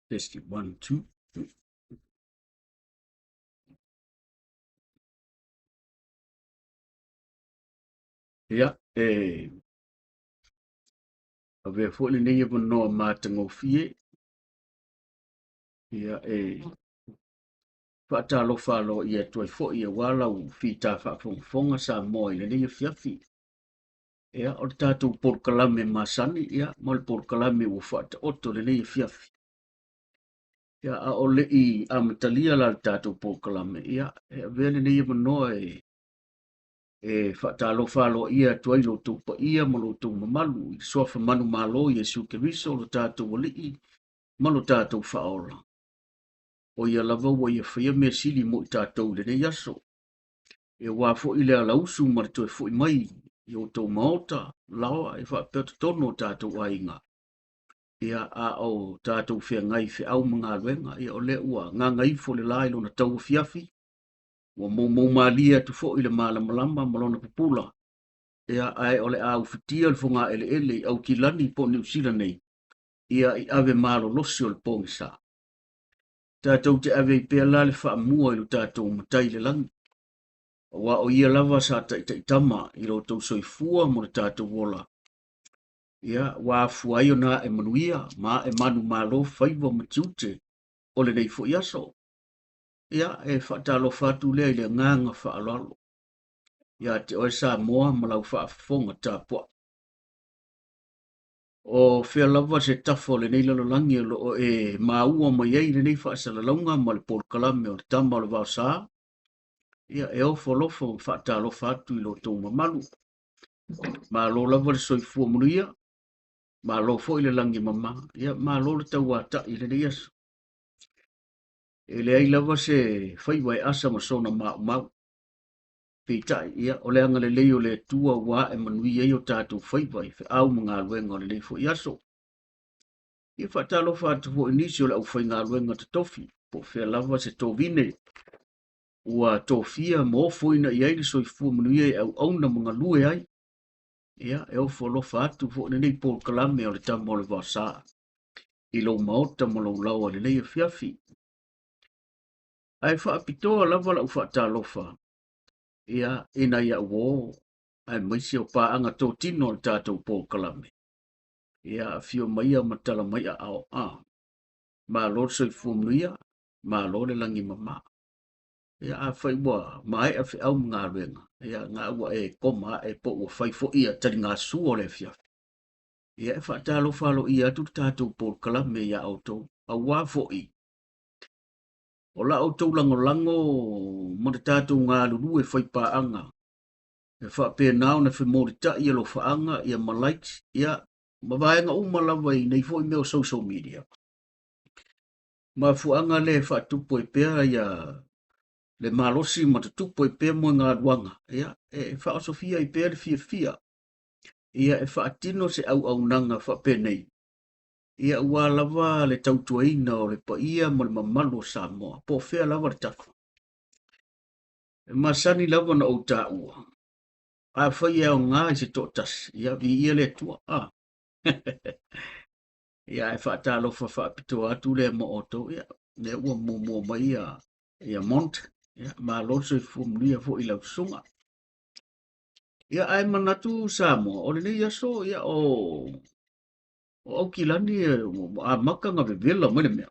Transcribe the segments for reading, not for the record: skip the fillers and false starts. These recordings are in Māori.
Testing 1, 2. Ia, ave fo le nei vo no matango fie. Ia, whaatalo whalo ia toi fo ia wala u fita whaafonga sa moi le nei fiafi. Ia, o le tātou porkalame masani, ia, mo le porkalame u whaata oto le nei fiafi. Ia, a o le i amatalia la le tātou porkalame, ia, ave le nei vo no whaatalo whalo ia tuai lo tupa ia mo lo tu mamalu, i soafa manu malo i Yesu Keriso lo tātou wali i, ma lo tātou whaola. O ia lava ua ia whaia mea sili mo i tātou le nei aso. E wā fo i lea lausu ma le toi fo i mai, i o tau maota, lawa e wha pēta tono tātou ainga. Ia a o tātou whea ngai whi au mga luenga, ia o le ua ngā ngai fo le lai lo na tau fiafi, ua mou malia tu fo i le malamalama malona pupula. Ia ai ole a ufitia le fonga ele au kilani po New Zealand nei. Ia i ave malo losi o le pongisa. Tātou te ave i pēla le wha mua i lo tātou matai le langi. Wa o ia lava sa ta tama i lo tau soifua mo le tātou wola. Ia wa fuai o na e manuia ma e manu malo faiva matiute o le nei fo iaso. Ia e whaatalo whatu lea i le nganga whaalalo. Ia te oe sa moa malau whaafonga tāpua. O fea lava se tafo le nei lalolangi o e maua mai ei le nei whaasalalonga ma le porkalame o le tama o le vausa. Ia e ofo lofo whaatalo whatu i lo tau mamalu. Ma lo lava le soifua munuia. Ma lo fo i le langi mama. Ia ma lo le tau ata i le nei aso. E le ai lava se whaiwai asa ma sona mau. Peitai, ia o le anga le leo le tua wa e manui e o tātou whaiwai fe au mga luenga o le nei fo i aso. Ia whaatalo whatu fo inisi o le au whai ngā luenga te tofi, po whea lava se tovine. Ua tofia mo foina i aile soifua manuia e au auna mga lue ai. Ia e ofo lo whatu fo nei pol kalame o le tamo o le vasa. I lo maota mo lo laua le nei fiafi. Ai whaapitoa lava la u whaatalo wha. Ia ina ia uo. Ai maisi o paanga tō tino le tātou pol kalame. Ia fio maia matala maia ao a. Ma lo soifua manuia. Ma lo le langi mama. Ia a whai wa mai a whi au ngā renga. Ia ngā ua e koma e po ua whai fo ia tari ngā sua le fia. Ia e whaatalo whalo ia tu tātou pōr kalame ia autou. A wā fo i. O la autou lango lango mo te tātou ngā lulu e whai pāanga. E wha pē nao na whi mōrita ia lo whaanga ia malike. Ia mawaenga umalawa i nei fo i meo social media. Ma fuanga le whaatupo e pēa ia le malosi ma te tupo i pē mo ngā ruanga. Ia, e wha Sofia i pē le fia fia. Ia e wha atino se au nanga wha pē nei. Ia ua lava le tautuaina o le pa ia mo le mamalo sa moa. Po whea lava le tafu. E masani lava na o tā ua. A whai e o ngā i se tōtas. Ia vi ia le tua. Ia e wha tā lofa wha pito atu le mo oto. Ia, le ua mua mai ia mont. Ia, ma loso i fumulia fo i lau sunga. Ia ai manatu Samoa, o le nei aso ia o au kilani a maka nga vevela mele mea.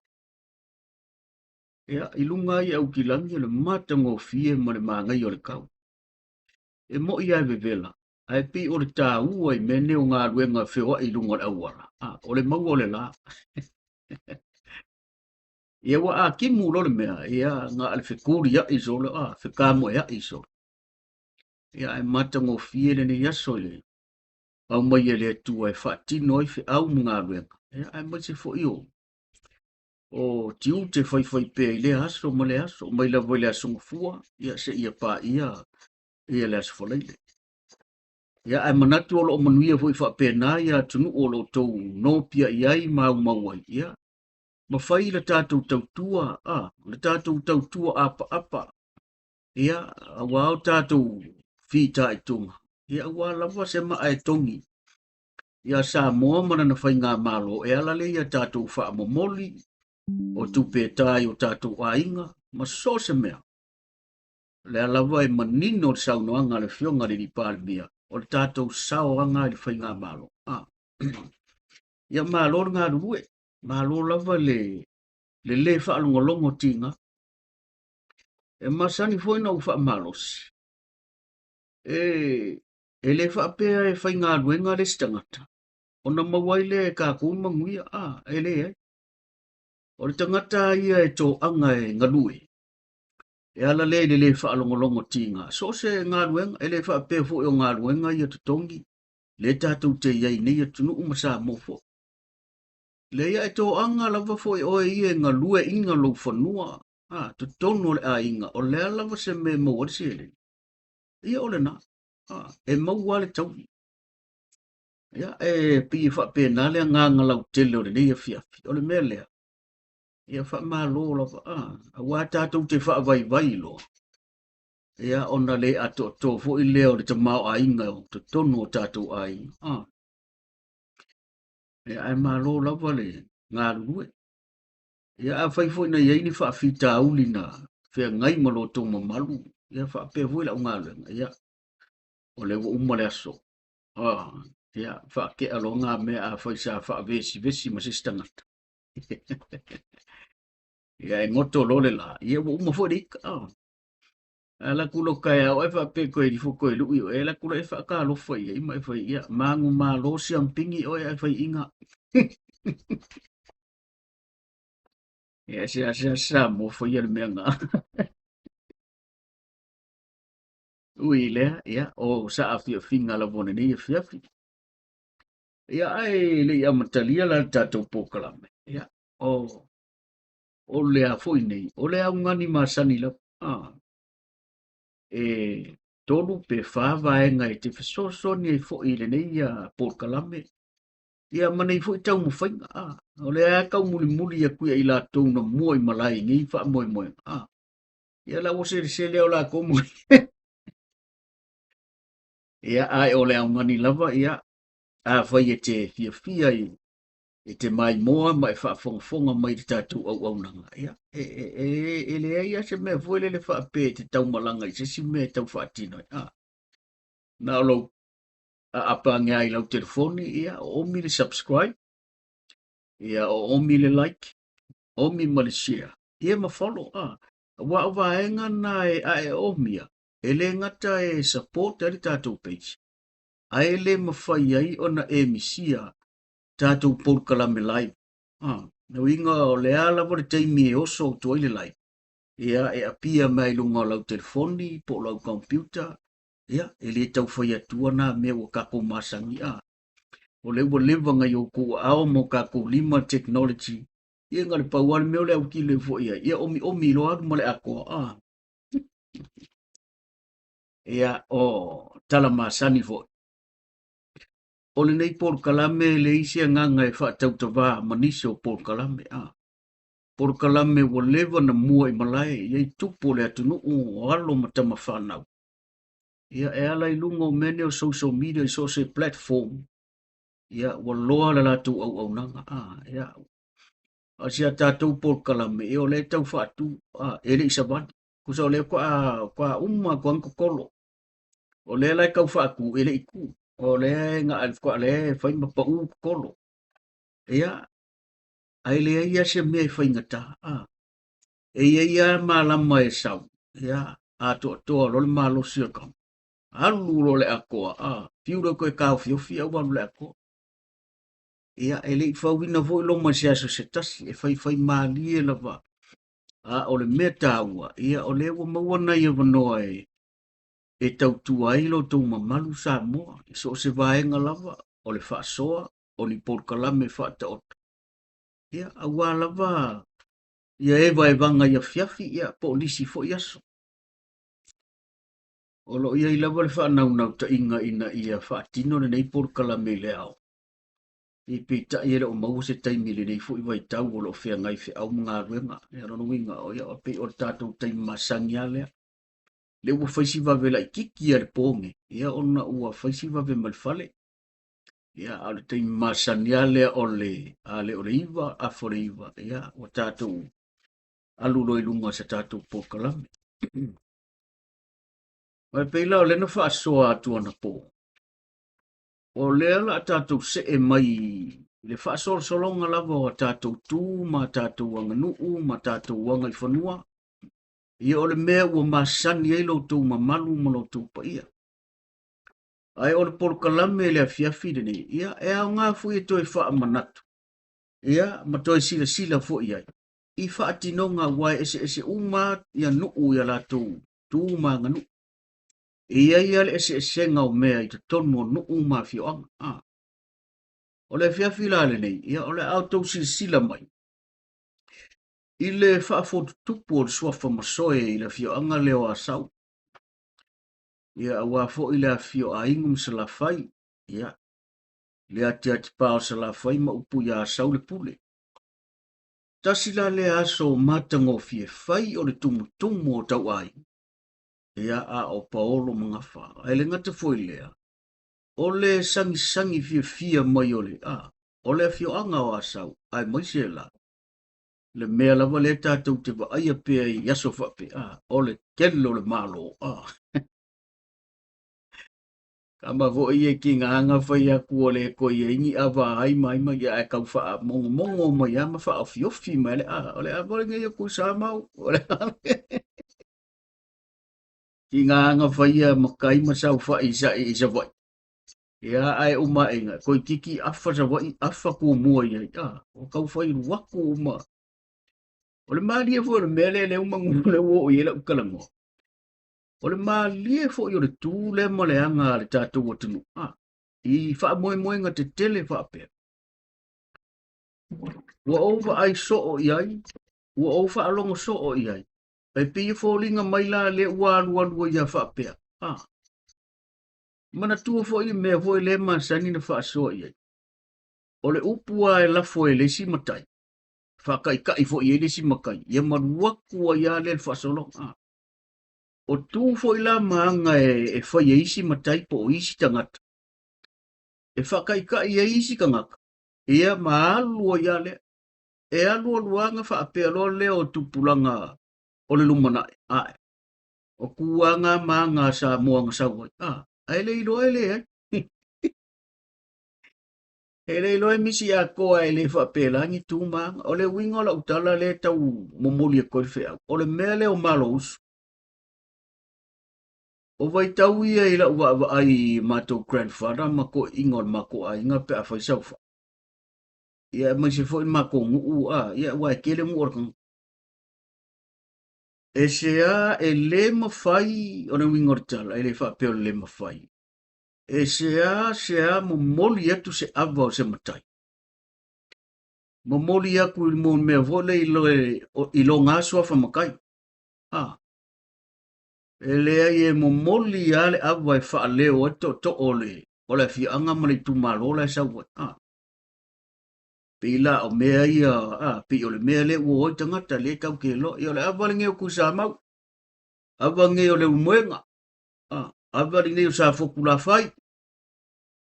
Ia ilunga i au kilani le mata ngō fie ma le māngai o le kau. E mo i ai vevela, ai pi o le tā ua i mene o ngā ruenga whiwa i lunga le awara. O le mau o le la. Ia wa a kimu lo le mea, ia ngā ale whekuri ia iso le whekamo ia iso. Ia ai mata ngō fie le nei aso le. Au mai e le tua e whaatino i au mga ruenga. Ia ai mai se fo iyo. O tiu te whai pē i le aso ma le aso. Mai la voi le aso ngufua. Ia se ia pā ia le aso whaleile. Ia ai manatu o lo manuia voi wha pē nā ia tunu o lo tau no pia iai mau mauai. Ia. Ma whai le tātou tautua. Le tātou tautua apa. Ia a wao tātou whita i tunga. Ia ua lava se maa e tongi. Ia sa moa mana na whai ngā malo e ala le ia tātou wha momoli. o tupe tai o tātou ainga, ma so se mea. Le alawa e manino o sau noanga le fionga le ripal bia, o le tātou sao anga le whainga malo. Ia malo ngā rue, malo lava le whaalongolongo tinga, e masani foi na ufa malosi. E le whaapea e whainga ruenga le stangata. O na mawaile e ka kumanguia, e le e. O le tangata ia e tō anga e ngalue. E ala le whaalongolongo tinga. So se ngā ruenga, e le whaapea foi o ngā ruenga ia tutongi. Le tātou te iai nei e tunu umasa mofo. Le ia e tō anga lava foi o e ia ngalue inga lo whanua. Tutono le a inga. O le lava se me mawari le. Ia ole na. E mawale tau. Ia e pi whaapea nale a ngā ngalau tele o le nei e fiafi. O le mea lea. Ia wha malo lava. A wā tātou te wha vai lo. Ia ona le ato to fo i leo le tamau a inga o tutono o tātou a inga. Ia e malo lava le ngā rue. Ia a whai fo ina iei ni wha fita uli na whea ngai malo tō mamalu. Ia wha pē fo i la unga luenga. Ia o le wo umale aso. Ia wha ke alo ngā mea a whai sa wha vesi ma se stangata. Ia e ngoto lole la. Ia wo uma fo ika. Ala kulo kai au e wha pē koe di fo koe lui o. E la kulo e wha ka lo whai. Ima e whai ia mangu ma lo si ampingi o e whai inga. Ia se mo fo ia le mea ngā. Ui lea, ia, o sa a fia finga la vone ni e fiafi. Ia ai le ia matalia la tātou pōkalame. Ia, o lea foi nei, o lea ungani masani la. E tolu pe whāwa e ngai te whasoso ni e foi le nei ia pōkalame. Ia manei foi tau mo whainga. O lea kau muli ia i la tau na mua i malai ngi wha moe. Ia la o se leo la komu. Ia ai o lea ungani lava, ia. A whai e te fia e te mai moa mai whaafonga mai te tātou au nanga. Ia, e lea ia se mea fuele le whaapē te tau malanga i se si mea tau whaatino. Na olo a apa ngā i lau telefoni, ia, o omi le subscribe, ia, o omi le like, omi ma le share. Ia ma follow, wa waenga na e omia, e le ngata e support ali tātou page. Ai le mawhai ai o na e misia tātou pōkalame live. Na winga o le ala wale teimi e oso tu aile live. Ia e apia mai lunga lau telefoni, po lau computer. Ia e le tau whai atua na mea wa kako masangi. O le wa lewa ngai o kua ao mo kako lima technology. Ia ngale pauale meo le au ki le fo ia. Ia omi lo adu male akoa. Ia o tala masani fo. O le nei pōkalame le isi a nganga e whaatau ta wā manisi o pōkalame. Pōkalame wa lewa na mua i malai, iei tupo le atunu o alo matama whanau. Ia e ala i lunga o mene o social media i so se platform. Ia wa loa la latu au nanga. Ia a sia tātou pōkalame e o le tau whaatu e le isabani. Kusa o le kwa kwa nkokolo. O le lai kau whaaku e le iku. O le nga alfa le fai ma pa kolo. Ia ai le ia se me fai ngata. E ia malama e sau. Ia a to lo le malo sia kam. Alu lo le akoa. Fiura ko e kau fiofi au le akoa. Ia e le fau ina vo lo ma sia so se tasi e fai mali e lava. O le meta ua. Ia o le wa mawana ia vanoa e tau tuai lo tau mamalu sa moa. So se vaenga lava, o le whaasoa, o ni pōkalame whaata ota. Ia, awa lava, ia ewa e vanga ia fiafi, ia po lisi fo iaso. O lo ia i lava le whaanau ta inga ina ia whaatino le nei pōkalame le au. I pita i ere o mau se taimi le nei fo iwa i tau o lo whea ngai whea au mga ruenga. Ia rono winga o ia o pe o tātou taimi masangi alea. Le ua whaisiwa ve lai kiki ale pōnge, ia ona ua whaisiwa ve malfale. ia ale te masania le ole iva a fore iva ia o tātou alulo i lunga sa tātou pokalame. Mai peila o lena whaasoa atu ana po. O lea la tātou se e mai le whaasoa solonga lava o tātou tū ma tātou wanga nuu ma tātou wanga i whanua. Ia ole mea ua masani ei lo tū ma malu ma lo tū pa ia. Ai o le pokalame le afiafi de ne ia e au ngā fui e toi wha manatu. Ia ma toi sila sila fo ia. I wha atinonga wai ese uma ia nuu ia la tū ma nganu. Ia le ese ngau mea i te tono nuu ma fioanga. O le afiafi la le nei, ia o le au tau sila mai. I le wha fotu tupu o le suafa masoe i le fioanga leo a sau. Ia awa fo i le afio a ingum sa la fai. Ia. Le ati pao sa la fai ma upu ia sau le pule. Tasi la le aso matango fie fai o le tumu o tau ai. Ia a o paolo mga wha. Ai le ngata foi lea. O le sangi fie mai o le a. O le afio anga o asau. Ai moise la. Le mea lava le tātou te wa aia pia i aso whape a. O le kelo le malo a. Kama vo ie ki ngā anga whai a kua le ko i ingi awa ai mai ia e kau wha mongo mai ama wha o fiofi mai le a. O le a vore ngai a kui sa mau. O le a. Ki ngā anga whai a makai masau wha i sa vai. Ia ai uma inga. Koi kiki afa sa vai afa kua mua ia. O kau whai waku uma. O le maari e fo le mele le uma ngule wo i ele ukalango. O le maali e fo i o le tū le ma le anga le tātou o tunu. I wha moe nga te tele wha apea. Ua ouwa ai so o iai. Ua ouwa alongo so o iai. Pai pia fo linga mai la le ua alua ia wha apea. Mana tua fo i mea fo i le ma sani na wha so iai. O le upua e lafo e le si matai. Whakai fo i e le si makai. Ia maruakua ia le wha solo. O tū fo i la maanga e whai e isi matai po o isi tangata. E whakai e isi kangaka. Ia maalua ia le. E alua luanga wha apea lo le o tupulanga o le lumana. O kuanga maanga sa moanga sa wai. Ai le ilo e le ai. E le ilo e misi a koa e le wha apea langi tū maanga. O le wingo la utala le tau momoli e koi whea. O le mea le o malo usu. O vai tau ia i la ua ai mato grandfather ma ko ingol ma ko ai nga pe a fai saufa. Ia mai se foi ma ko ngu ia wa kele mu orkan. E se a e le mawhai o na wingor tala e le wha peo le mawhai. E se a mo moli atu se ava o se matai. Mo moli aku i mo mea vole i lo ngā sua whamakai. E lea i e mo moli a le ava e wha leo e to o le fi anga mali tu malo le sa wa. Pila o mea ia pi o le mea le uo i tangata le kau ke lo i o le ava le ngeo ku sa mau. Ava ngeo le umuenga. Ava le ngeo sa foku la fai.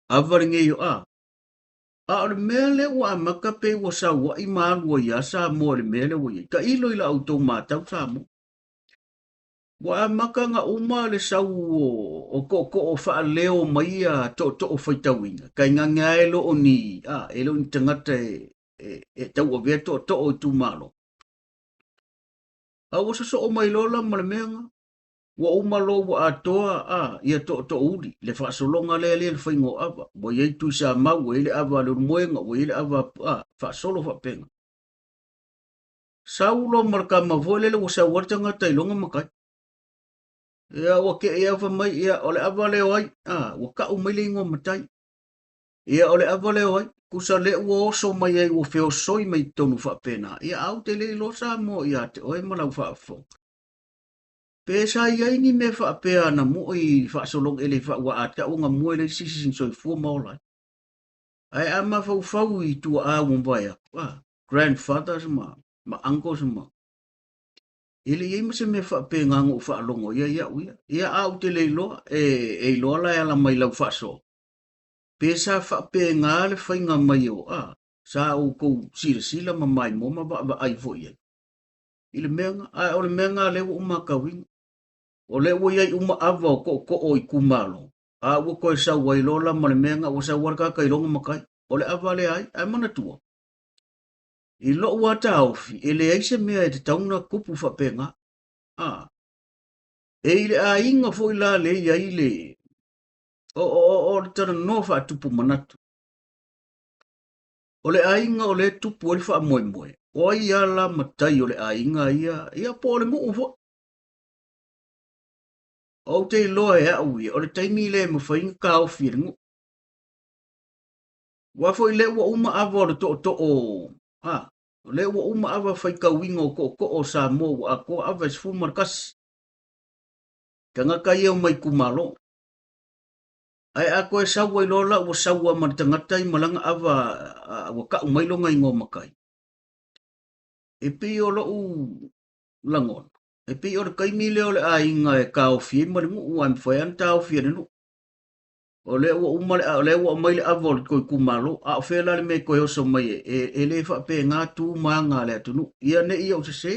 Ava le ngeo o le mea le ua maka pe ua sa wa i maa lua ia sa mo le mea le ua i. Ka ilo i la auto matau sa mo. Wa maka nga uma le sau o ko o wha leo mai a to o whaitawinga. Kai nga ngā elo o ni, elo ni tangata e tau o vea to o tu malo. A wasa so o mai lola ma le mea nga. Wa umalo wa atoa ia to uri. Le whaasolonga le le whaingo ava. Wa iei tu sa mau, wa ile ava le moenga, wa ile ava whaasolo whapenga. Saulo marka mavoile le wasa wartanga tailonga makai. Ia o ke ia fa mai ia ole avale oi o ka o mai lingo matai ia ole avale oi kusa le o so mai ai o feo soi mai tonu fa pena ia au te le lo sa mo ia te oi malau fa fo pe sa ia ni me fa pe ana mo i fa so long ele fa wa at ka o nga mo le si sin so fu mo la ai ama fa i tu a mo vai grandfathers ma uncles ma ele ia mase me fa pe nga ngo fa longo ia au te le lo e lo la ala mai lau fa so Pesa whapenga le whainga mai o sa o kou sila ma mai mo ma wa ai fo ia. Ile menga, o le menga le wo umakawinga. O le wo iai uma ava ko o i kumalo. Wo koe sa wailola ma le menga o sa warka kailonga makai. O le ava le ai mana tua. I lo wata aufi, ele aise mea e te tauna kupu whapenga. E ile a inga fo i la le ia ile. O le tana no wha tupu manatu. O le a inga o le tupu o le wha moe moe. O ai ala matai o le a inga ia po le mo ufo. O te loa e au ia, o le taimi le ma whainga ka au whiringu. Wafo i le ua uma ava o le to o. Le ua uma ava whaika winga o ko o sa mo a ko ava es fuma kasi. Ka ngaka ia o mai kumalo. Ai a koe sawa i lola ua sawa ma le tangata i malanga ava ua ka umailonga i ngō makai. E pi o lo u langon. E pi o le kaimi le o le a inga e ka o fie ma le ngu ua mwhai anta o fie nenu. O le ua umale o le ua maile ava o le koe kumalo a o whela le me koe oso mai e le whape ngā tū maanga le atunu. Ia ne ia o se se.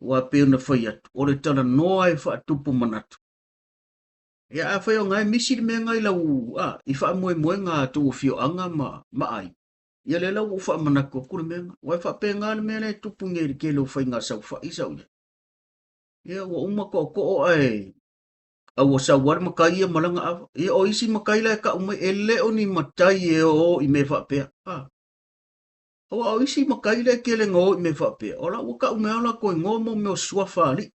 Ua peo na whai atu. O le tana noa e wha tupu manatu. Ia a whai o ngai misi le mea ngai lau i wha moe moe ngā tū o fio anga ma ai. Ia le lau ufa manako kure menga. Wai wha pe ngā le mea le tupu ngeri ke lo whai ngā sau wha isau ia. Ia ua umako o ai. Awa sa war makai ia malanga ava. Ia o isi makai la ka umai e leo ni matai e o i me whapea. O isi makai la ke le ngō i me whapea. Ola waka umea la koe ngō mo meo sua whali.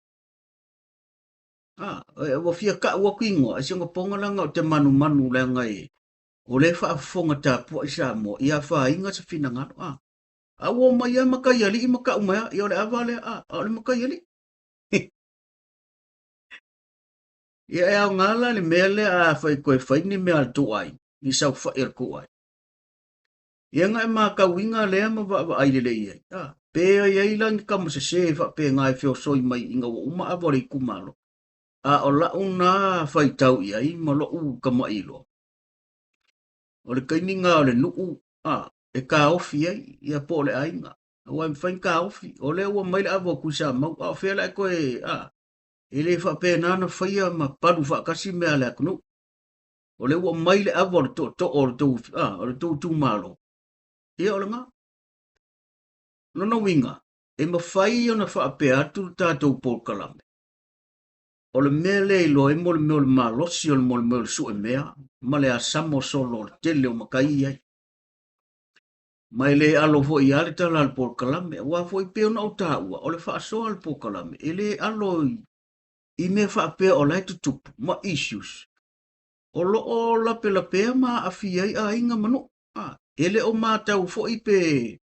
Wa fia ka waku ingoa. Asi nga pongalanga o te manu le ngai. O le whaafonga tā pua isa mo. Ia wha inga sa fina ngano. Awa mai ia makai ali i maka umea. Ia ole avale o le makai ali. Ia e au ngala le mea le a whai koe whai ni mea al tuai. Ni sau whai al kuai. Ia ngai maa ka winga le ama wa aile le iai. Pea iai langi kama se se wha pe ngai whio soi mai inga wa uma avore i kumalo. O la una whai tau iai ma lo u kama ilo. O le kaininga o le nuu. E ka ofi iai. Ia po le ainga. Wa mwhai ka ofi. O le ua maile avo kusa mau. O whia lai koe e le whape nana whaia ma paru whakasi mea le akunu. O le ua maile avo le to tu malo. Ia o le ngā. Nona winga. E ma whai o na whape atu tātou Paul Kalame. O le mea le ilo e mo le meo le malosi o le mo le meo le su e mea. Ma le asamo solo le tele o makai iai. Mai le alo fo i ale tala al Paul Kalame. Wa fo i peo na o tāua. O le whaasoa al Paul Kalame. E le alo i me whaapea o lai tutupu, ma issues. O lo o lape ma a fiai a inga manu. Ele o mātau fo i pe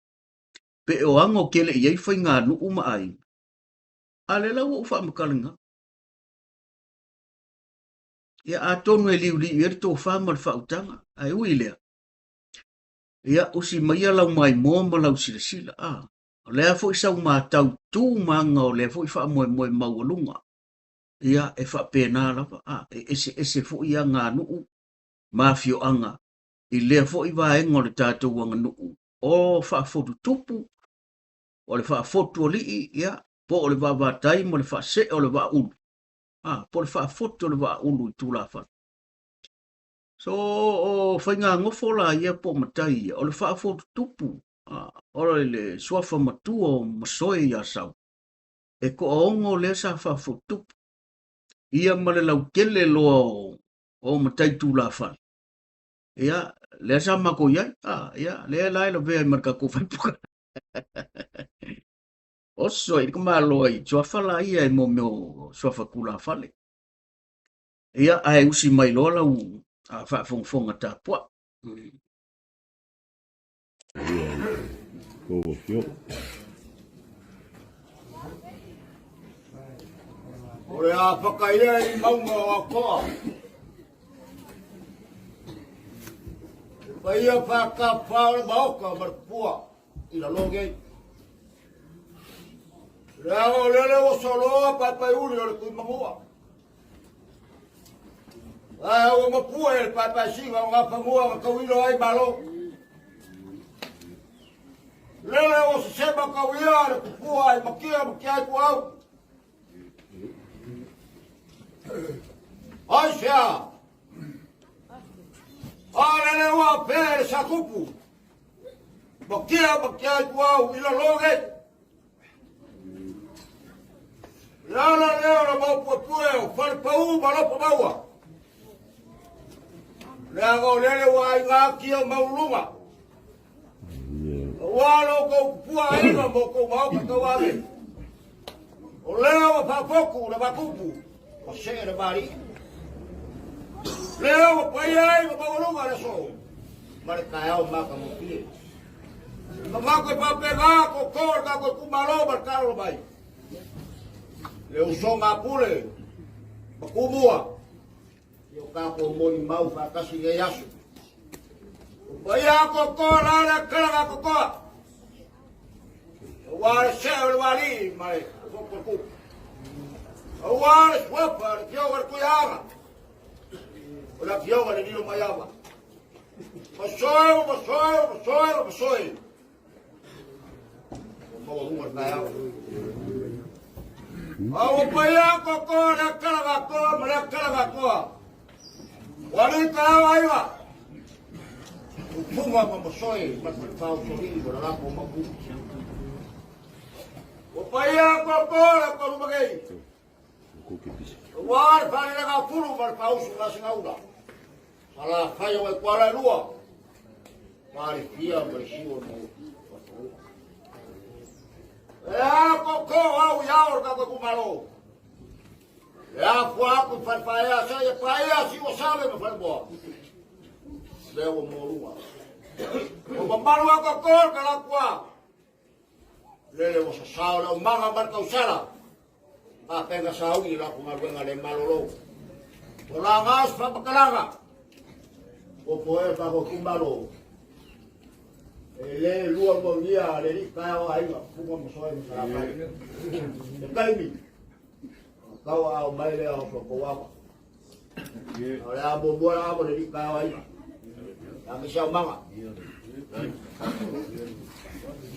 o ango kele i ei whai ngā nuu ma ai. Ale lau o wha makalinga. Ia a tonu e liu i eri tō whama le whautanga. Ai ui lea. Ia usi maia lau mai mō ma lau sila sila. Lea fo i sau mātau tū manga o lea fo i wha moe maualunga. Ia e whapena lava. Ese fo i a ngā nuu. Mafio anga. I lea fo i waenga o le tātou wanga nuu. O whaafotu tupu. O le whaafotu o lii. Ia. Po o le wawātai mo le whaase o le waulu. Po le whaafotu o le waulu i tūlawha. So o whainga ngofo la ia po matai ia. O le whaafotu tupu. O le suafa matua o masoe ia sau. E ko aongo le sa whaafotu tupu. Ia male lau kele loa o matai tūlawha. Ia, lea sa mako iai. Ia, lea lai la vea i marka ko whaipuka. Oso, i ka māloa i suafala ia i mo meo suafa kula whale. Ia, ai usi mai loa lau whaafongfonga tā pua. Ko fio. Ore a whakaia i maunga o koa. Paia whaka whaore mauka marpua i la longei. Rea o lele o soloa pai uri o le kui mamua. o mapua e papasinga o ngapangua kawilo ai balo. Lele o se seba kawia le kupua ai makia kuau. Ai sea. Lele o pere sakupu. Makia kuau ila loge. Lala leo na mapua o fale pau balopo maua. Lego lele wa inga kia maulunga. Walo ko pua ina mo ko mau ka wale. O leo pa poku na bakupu. O se na bari. Leo pa ai mo maulunga na so. Mare kaya o maka mo pie. Mama ko pa pega ko korda ko kumalo markaro bai. Leo so ngapule. Bakumua. Yo kapo moni mau fa kasi ge yasu. Baya ko ko la kala ko ko. Wa se wali mai ko ko. Wa swapa yo war ko ya. Ola yo war ni lo mayawa. Masoy. Mo mo na ya. Awo baya ko ko la kala ko. Wali kawawa. Puma mamosoy, magpapao suri, wala ko mabu. Upaya ko la ko lumagay. War pare na puro magpapao sa singaula. Sala kayo ay kwala lua. Pare pia bersiwo mo. Ko au yaor ka ko kumalo. Ya kwa ko farfaya sa ya paya si o sabe me farbo. Leo morua. O mamalo ko ko kala kwa. Lele o sa o manga barka usara. Pa penga sa ugi la ko marwenga le malolo. Ola ngas pa pakalanga. O poe pa ko kumalo. Le lua mo dia le ri ka o ai ma fu mo so ai sa pa. Kaimi. Kau au mai le au so ko wa. Ora abo bola abo le ri ka o ai. Kami siya manga.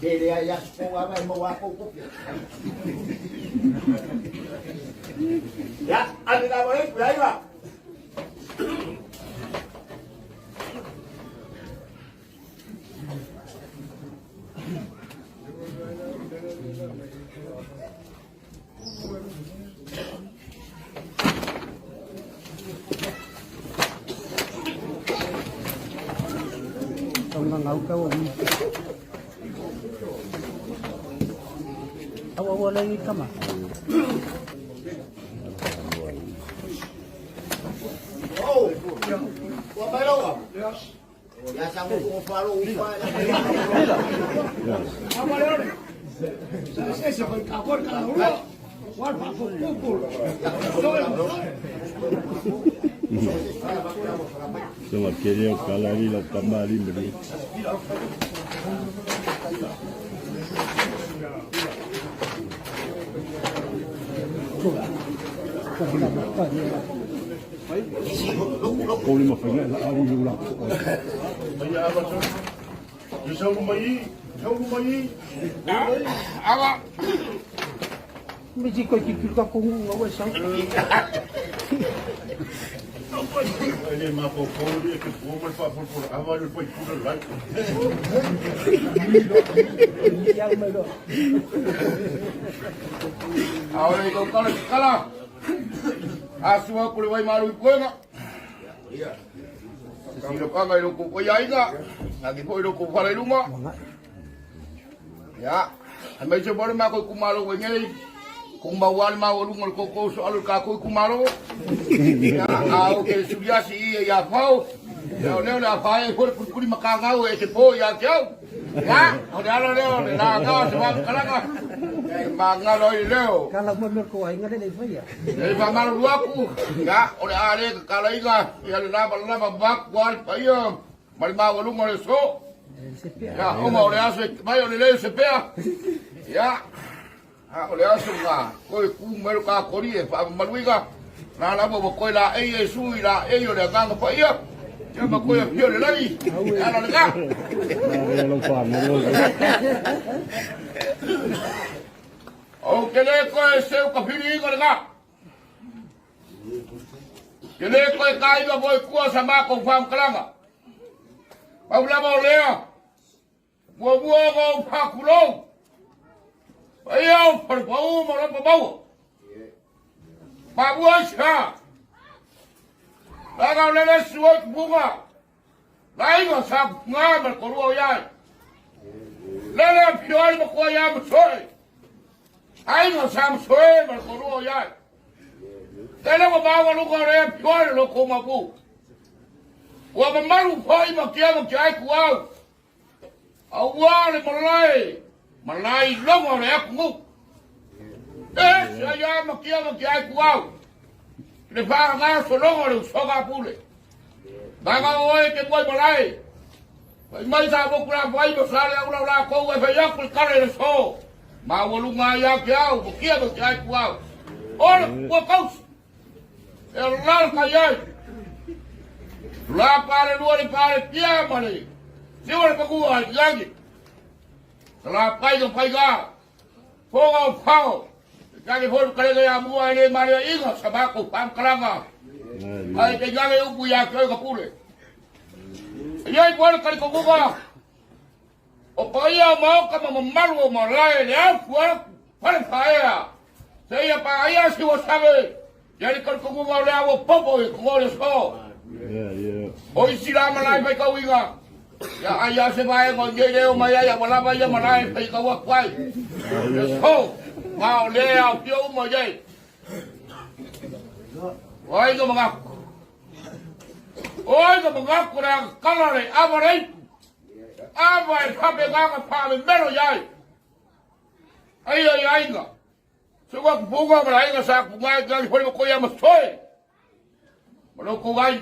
Dede ayas po kami mo ako kupya. Ya, ano na mo rin? Kulay ba? Ngau kau awa lagi kama Oh, wa bailo ba? Ya sa mo ko falo upa. Ese con capor cada uno. Wal pa ko ko. Sama queria kalari la kamari mbele. Kau lima fina la ari lula. Maya apa tu? Jauh mai. Awa. miji ko kikika ko ngawa sa Ele mapo poli que como fa por avalo foi por lá. yang melo Ahora ikaw kala. Asuma puli way malu ipuenga. Iya. Sino ka ngayon ko kaya nga. Lagi po ilo ko pala iluma. Ya. May sabor ma ko kumalo ko ngeli. Kung bawal mawalungal ko ko so alul ka ko kumalo. Ya, ao ke suya si ya pau. Ya ne na pai ko kuli makangao e se po ya kyo. Ya, ora leo na ka sa kalanga. Mangalo leo. kalau mo ko ay ngade dai faya Dari paman luaku, ya, oleh are kalaiga, ya lama bak wal payo, malma walu moleso. Ya, oma oleh asu, mayo le sepea. Ya. Oleh asu nga, koi ku melu ka kori e pa maluiga. la bo ko la e sui la e yo le gang pa ia ya ma ko ya pio le lari ala le ga Lo fa, no lo. o ke le ko e seu ka pili ko le ga ke le ko e kai ga boy ku sa ma ko fam kalanga au la mo le wo go pa kulo ai au par pau mo la pau pa bua cha la ga le suot bunga lai go sa nga ma ko ro ya le pioi mo ko ya mo soi ai go sa mo soi ma ko ro ya le mo ba go lu ko re pioi lo ko ma pu wa ma maru pai ma kia mo kia ku au au wa le malai lo mo re ku mu ya ma kia ku au le fa ga so lo le so ga pule ba ga oe ke koi malai mai sa bo kura vai bo sa le la ko we fa ya ku ka le so ma wo lu nga ya kia ku ku au ora ko kaus el la ka ya la pare luore pare kia male si ora pa ku ai langi la pai do pai ga fogo fao kage hol kale ya mu ai mare inga sabako pam kalanga ai ke gale upu ya ko pule ai por kale ko buga o paia mau kama malu mo lai le afua para faia sei pa ia si o sabe ya le ko buga le avo popo ko le so oi si la malai pai ka winga ya aya se vai ko ye o mai ya wala vai ya malai pai ka wa kwai ho mau le ao tiêu mo ye oi ko mga ko ra kala le avare avai pape ga ka pa me mero yai ai ga so ko buga malai ga sa ku mai ga ko ya mo soi mo ko gai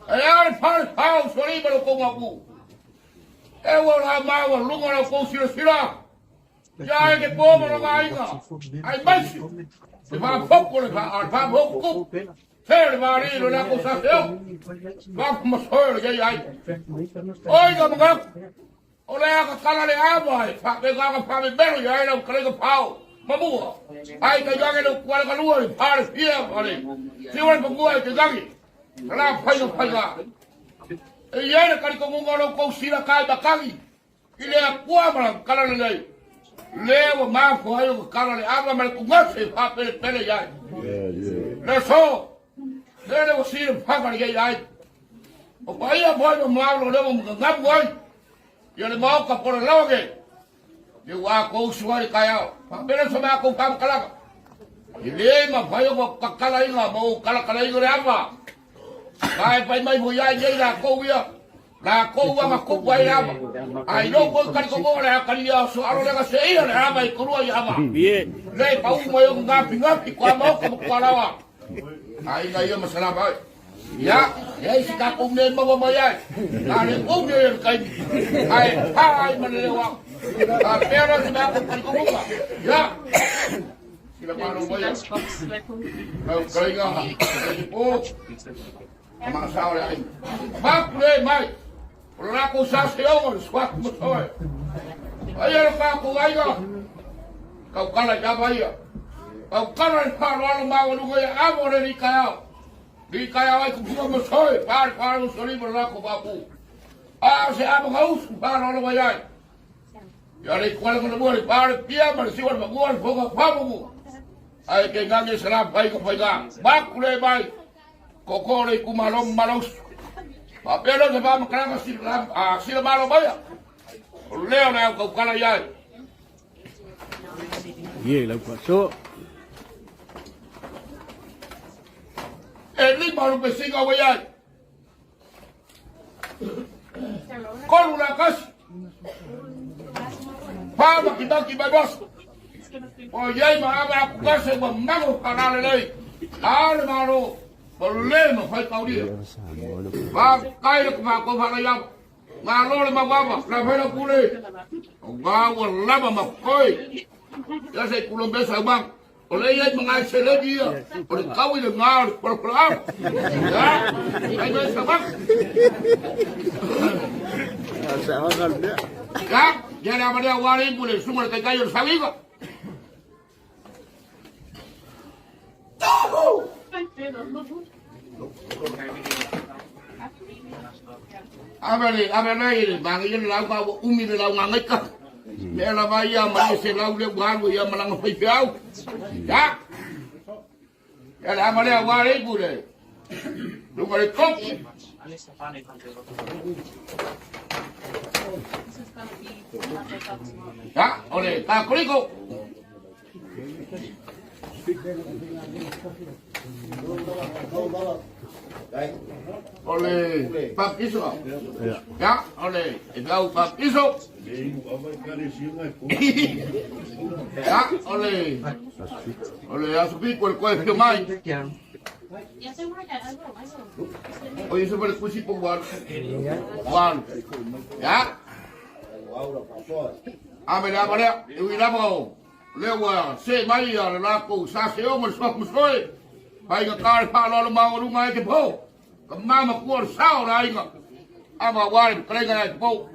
ai par pau sori mo ko ma ku e wo la ma wo lu ngo ko sira ya ke po mo la ai ga ai mas se va poco le va poco se va ri lo la cosa feo va como solo ya ai oiga mo ga ole ka kala le agua fa be ga fa me bero ya ai lo que pau mamu ai ka ya ke lo cual ka lu par pia vale si wo ko ku ai ke gangi la pai ga e ya le ka ko mo lo ko sira ka ba kangi ile akua ma kala le lewo ma ko ayo kala le agua ma ku ngase fa pele ya le so le wo sira fa ga ya ai o pa ia bo ma lo le mo ngam goi yo le mau ka por lo ke yo wa ko suai ka ya pa pele so ma ko kam kala ile ma fa yo ko kala ina mo kala ina le apa kai pai mai mo ya ye la ko wa ma ko wa ya ai no ko ka ko la ka ya so aro le ka se ia le ama ko ro ya ma le pa u mo yo ngapi ko ma ko la wa ai ga yo masala ba ya si ka ko ne mo mo ya na le ko ne kai ai ma le wa pero si ba ko ba ya sila pa no mo ya kai ga o ma sa ora ai ba pre mai la cosa se o swat mo soe ai ora pa ko ai ga ka kala ja ba ya ka kala pa ro ma lu ga amo re ni ka di kaya ai ku mo soe pa mo soli mo la ko ba pu se amo ga us pa ro ba ya ya le kwala ko mo le pa pia ma si wa mo ko pa mo ai ke ngange sala pai ko pai ga ba ku le bai kokore ku malom malos pa pero se va makara si la malo vaya leo na ko kala ya ye la pasó el libro que siga vaya con una casa pa ki ba dos o ya ma aba ku casa wa mago para le al malo problema fai kaudia ba kai ko ma ko fala ya ma lo le ma guapa la fera pule o ga wa la ma koi ya se kulo besa bang Oleh yang mengasih dia, oleh kau yang ngar, perang, ya, saya sabak. Ya, jangan apa dia warin boleh semua kayu sawi kok. Apa ni, bangin lau kau umi lau ngangai kah? Mela maya Malaysia lau le baru ya malang pai piau. Ya. Ya la male aware pure. Lu male kop. Ya, oleh tak kuliko. Oleh Pak Iso. Ya, oleh Igau Pak Iso. Ya, oleh Asupi por kue mai. Oh, isso vai puxar por one. Ya. Amela, eu irá bom. Lewa, se mai ya la ko sa se o mo so musoi. Pai ka kar pa lo ma ru mai ke po. Ka ma ma ko sa ra ai ka. Aba wa pre ga ai po.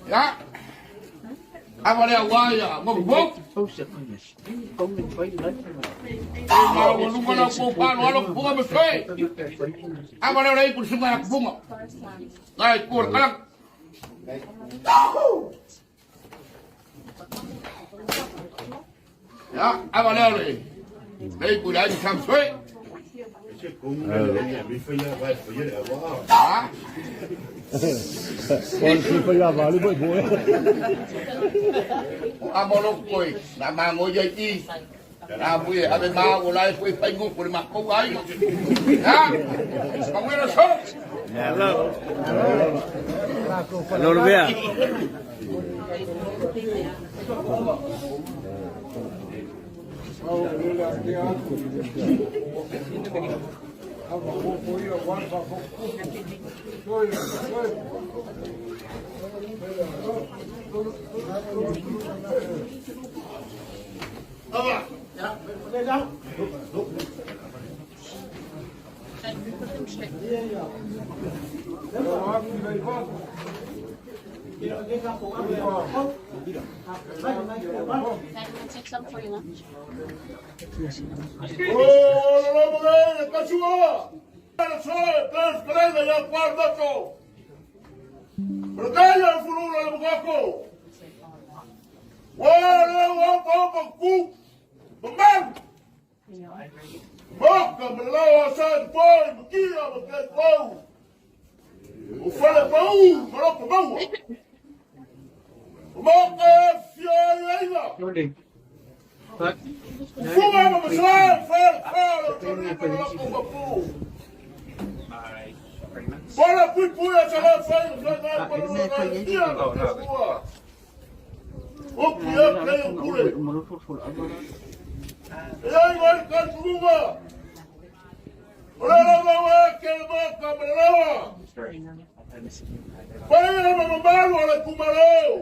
Ya. Aba le wa ya mo po. Ma wo lu ma la ko pa lo ko mo soi. Aba le rai pu su ma ko mo. Ai ko ka ya, apa lagi? Baik, bulan sampai. Còn khi phải là vào lúc bơi bơi. Apa lo koi? Nama ngojai ti. Abu ya, abe ma ulai koi pengu koi mak kau ai. Ya, kamu yang sok. Hello. Hello Lubia. Take some for your lunch. Oh, cachorro! Escreve ya guardato! Percaya el fulano del bucaco! Wala wapa ku! Bang! Boca melawa sa boy, magia makai pau! O fala pau, maloca pau! Boca fiorella! Fuma ma masal, fala, maloca pau! Bola pui a chala fai, o pia play o pure. Ei, vai kan bunga. Ora wa ke ma kamerawa. Vai ma malu ala kumareo.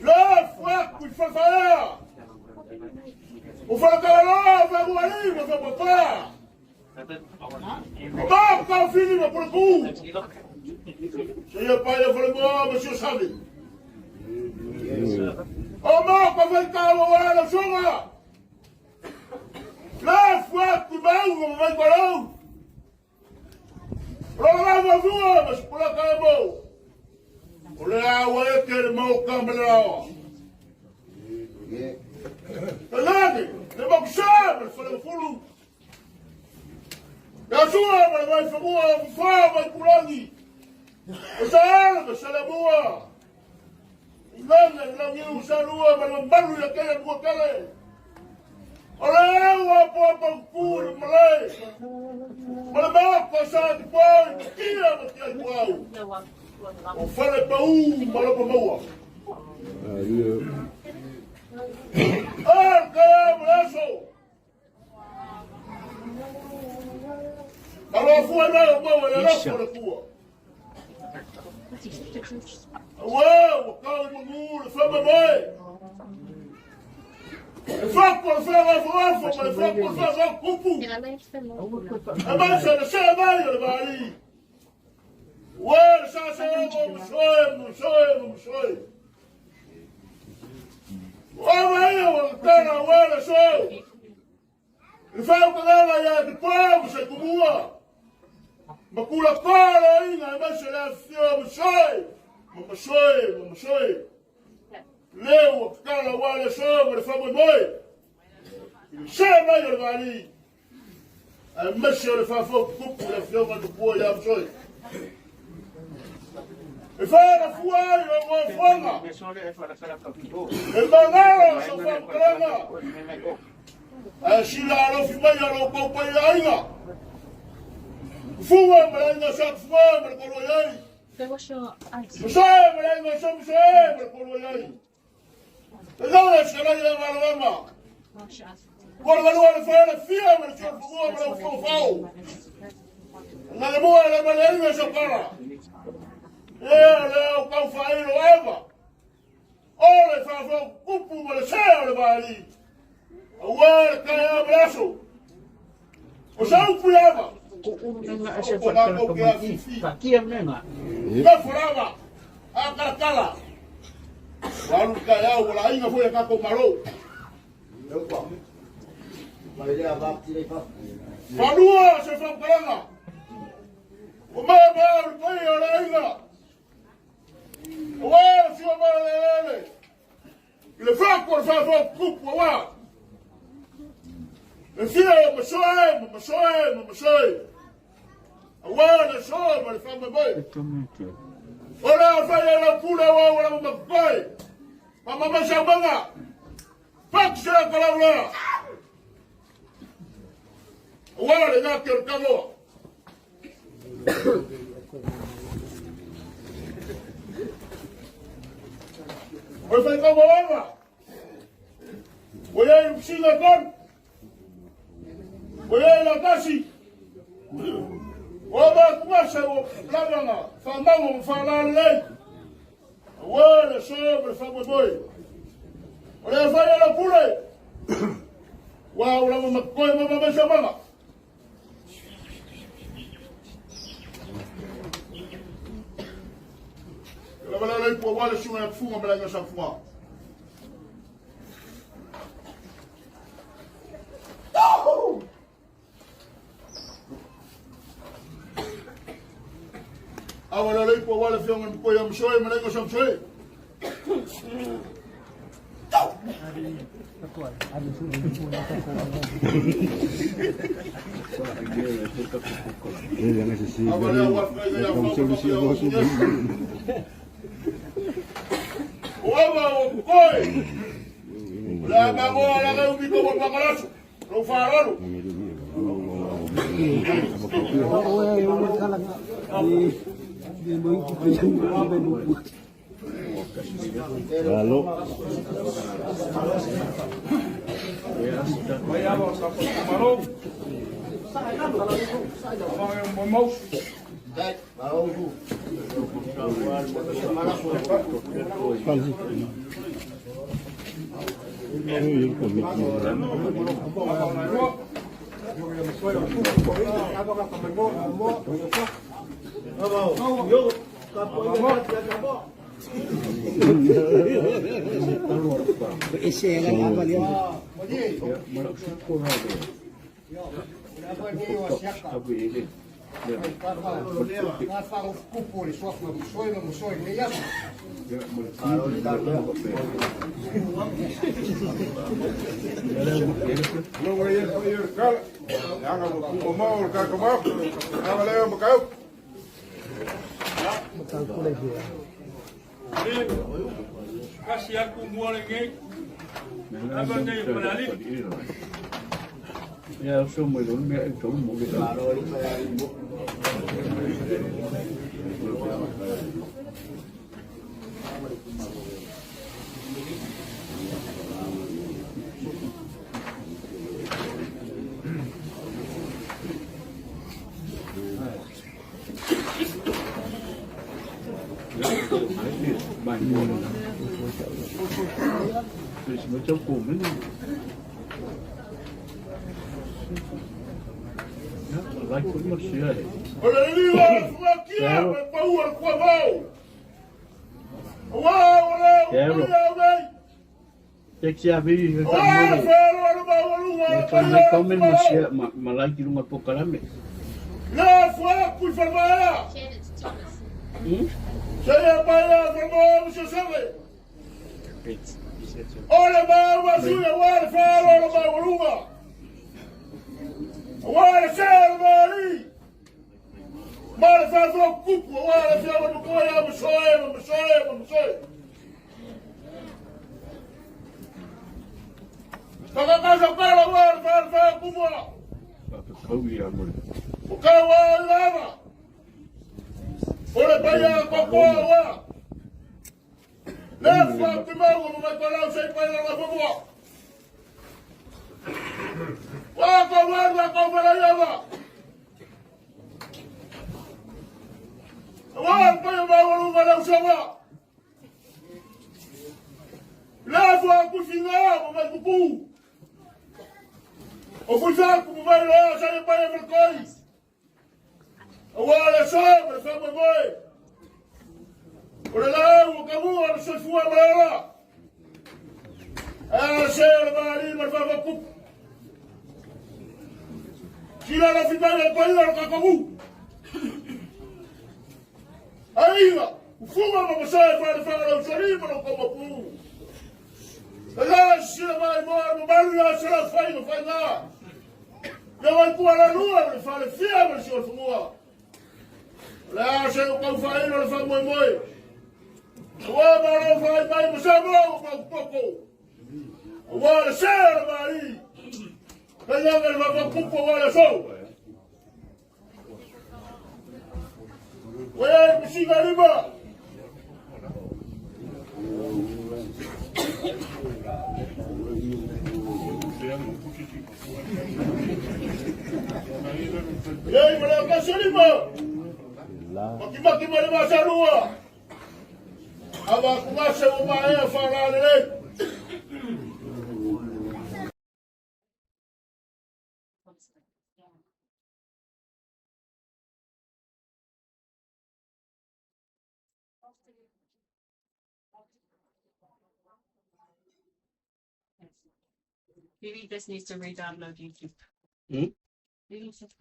La fuck ku fafaya. O fala kala, vai o ali, vai botar. Vamos cá, filho, por cu! Senhor pai, eu falei, bom, monsieur sabe. Ô, Marco, vai cá, o ar, joga! Lá, fuck, mal, vai barão! Lá, vai voar, mas por lá, é bom! Olha, o é que ele mal câmera. Olha, ele mal chama, falei, fulo. Ya sua, vai famua, vai kurangi. Usaha, salamua. Ingana, nang usalua, malambalu ya kaya buat kale. Orang apa pun malay. Malambat pasal dipoy, kira mati buau. O fale pau, malapamawa. Kamu Kalau fuwa na yo bawa na na fuwa. Uau, calma no muro, fama mãe. Foco, foco, cupu. A mancha da cheia vai, ali. Uau, já sei, vamos chorar. Uau, aí, cara, uau, show. E fala com ela aí, de povo, sei como é. Makula para aí, na mancha da cheia, vamos chorar. Leo, cara, wale show, the family boy. Share my body. And make sure if I folk cook the film of the boy, I'm sorry. If I had a fool, you're one father. And my now, so from Grana. And she got off your money, I don't go by the anger. Fool, but I'm not shot for the Coloyay. Sorry, but I'm not some shame, the Coloyay. Não é chegar aí na Alabama. Quando vai no fora fia, mas eu vou para o fofão. Na boa na maneira essa cara. O pau faz no eva. Olha, faz o cupo para chegar ali. O ar cai abraço. O chão puiava. Aqui é mesmo. Não furava. A carcala. Walu kaya wala inga foi ka ko maro. Eu pa. Vai ele ava tirei pa. Falua se fa paranga. O mama foi ora inga. O se o mama ele. Ele fa por fa cupo wa. E fia mo soe. Awala soe ma fa mai. Ora vai ela pula wa ma pai. Mama shambanga. Pak sha kala. Wala na kirkalo. Oi vai ka wala. Oya mshinga kon. Oya la kasi. Oba kumasha wo lavanga. Famamo mfalale. Wala sobre fama boy. Olha vai ela pula. Uau, lá uma coisa mama chamava. Ela vai lá por wala chuma fuma blanga sa fuma. Awala lai po wala fiong ko yam shoy malay ko sam shoy. Awala wa fa ya Oba koi. La bago la ga ubi ko pa kalasu. Ro farolo. Lalu Esse é apa dia? Kasih aku mual lagi. Apa ni penali? Ya, semua itu mereka itu mungkin. Bài mùa này thì mới trong cùng đấy like pretty much yeah. Olha ali, olha aqui, olha para o outro, com a mão. Olha, Tek sia vi ka mo. olha, May comment mo siya malaki nung apokalame. lá fora, por favor. Cheia para, por favor, você sabe. Olha, vai, olha, fora, olha, Wala sel mari. Mara fa fo kuku wala fa wa ko ya msoe. Kaka kaza para wala fa kumu. Kawi ya mo. Ukawa lava. Ole baya ko wa. Lefa timago mo ko la sai pa la fa Wako wanda kwa yaba. Wako yaba wala na usawa. Lafu akufinga makuku. Okuza kumubala sa pa ya merkoi. Wala sabe sabe boy. Wala ukamu ala sifua mala. Ser bali marfa kuku. Tira la final del país del Cacabú. Ahí va. Fuma como sabe para el solismo como pu. La se va a morir, no se la fai, no fai nada. Ya va a la luna, le fa le fiabe si el fumua. La se lo que fai no le fa muy. Wa ma lo fai mai, no se va un poco. Wa se va ahí. Kaya nga mapapupo wala so. Wala kusinga lima. Yay, wala kasi lima. Makimaki mo lima sa luwa. Aba kumasa umaya faralele. Maybe this needs to re-download YouTube. Maybe just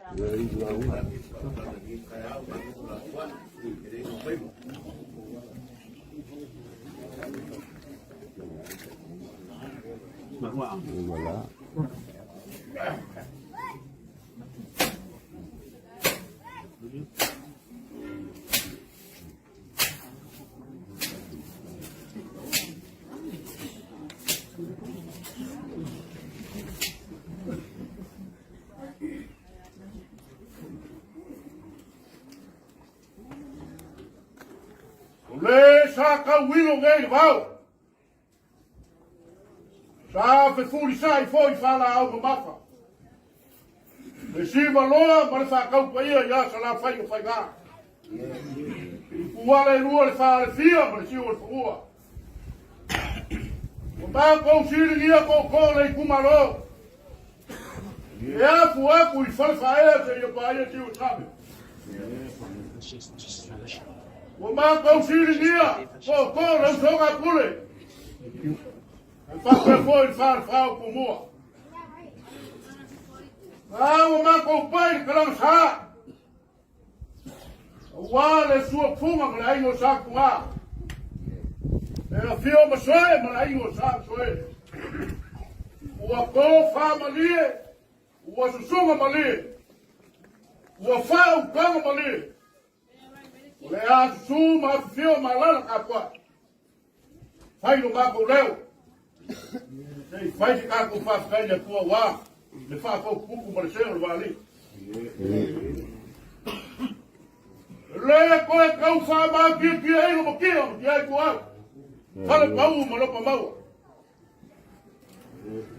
Le saka wilo ngai vau. Sa fe fuli sai foi fala au mafa. Le si valoa ma sa kau pa ia ya sala fai o fai ga. Uale rua le fa le fia ma si o fua. O ta ko siri ia ko le kumalo. Ya fua ku i fa fa se yo pa ia ti o sabe. O ma ko siri ia ko le so ga pule. Fa foi fa ku mo. O ma ko pai kala sa. Wale sua fuma ma ai no sa ku nga. Era fio ma soe ma ai no sa soe. O ko fa ma lie. O sunga ma lie. O fa o ka ma lie. Le a su ma fio ma la ka kwa. Fai no ma ko leo. Sei fai ka ko fa fai le ko wa. Le fa ko ku ma se wa ali. Le ko ka fa ma ki ai no ki no ki ai ko. Fala pau ma lo pa mau.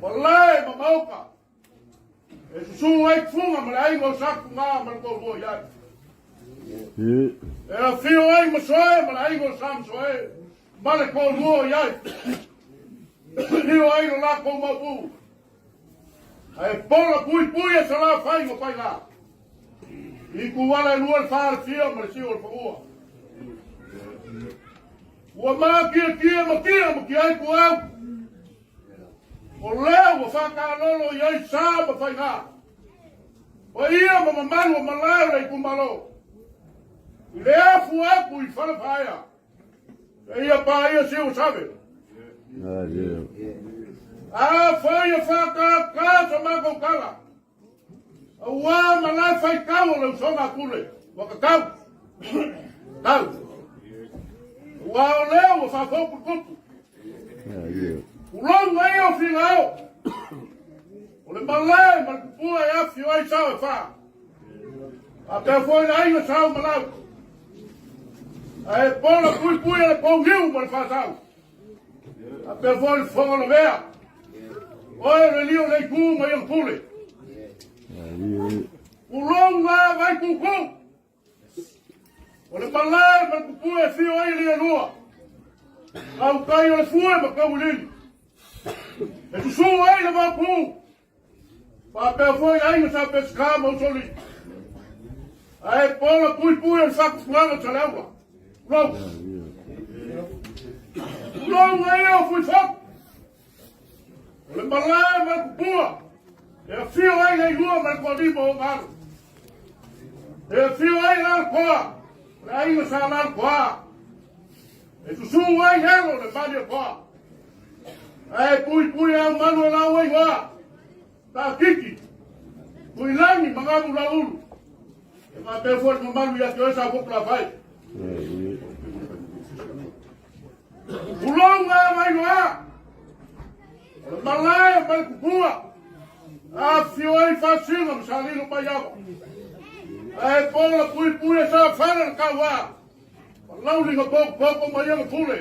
Wallahi ma mau ka. E su ai funga ma ai mo sa ku ma ma ko mo ya. E fio ai masoe, ma ai go sam soe. Male ko luo yai. Fio ai no la ko mabu. Ai pola pui e sala fai mo pai la. I ku wala luo far fio ma si o po. Ua ma kia ma kia ai ku au. O leo fa ka lolo yai sa ma fai na. O ia ma malu ma la i ku malo. Lea fua ku I fala paia. E ia paia se o sabe. A faia fa ka sa ma ko kala. A wa ma la fai ka o le so ma kule. Wa ka kau. Kau. Wa o leo fa ko ku. Ulong ai o fingao. O le malai ma pua ia fio ai sa fa. A pe foi ai o sa malau. Ai pola pui le pongiu mal fatau. A pe foi fogo vea. Oi le lio le ku mai o pule. O long vai ku. O le malai mal pui fio ai le lua. Au kai o le fue ma ka ulin. E tu su ai le ma pu. Pa pe foi ai sa pesca mo soli. Ai pola pui le sak flama talawa. Long ai o fui fok. O le malai ma pua. E fio ai le lua ma ko di mo ngar. E fio ai la kwa. Ai o sa la kwa. E tu su ai helo le vadio kwa. Ai pui au manu la wai wa. Ta kiki. Pui langi mangamu la ulu. E ma pe fo mo manu ya ke sa ko la fai. Ulong mai wa. Malaya mai kua. A fio ai fa sino ma sali no paiao. Ai pola pui sa fara ka wa. Lauli ko mai o pule.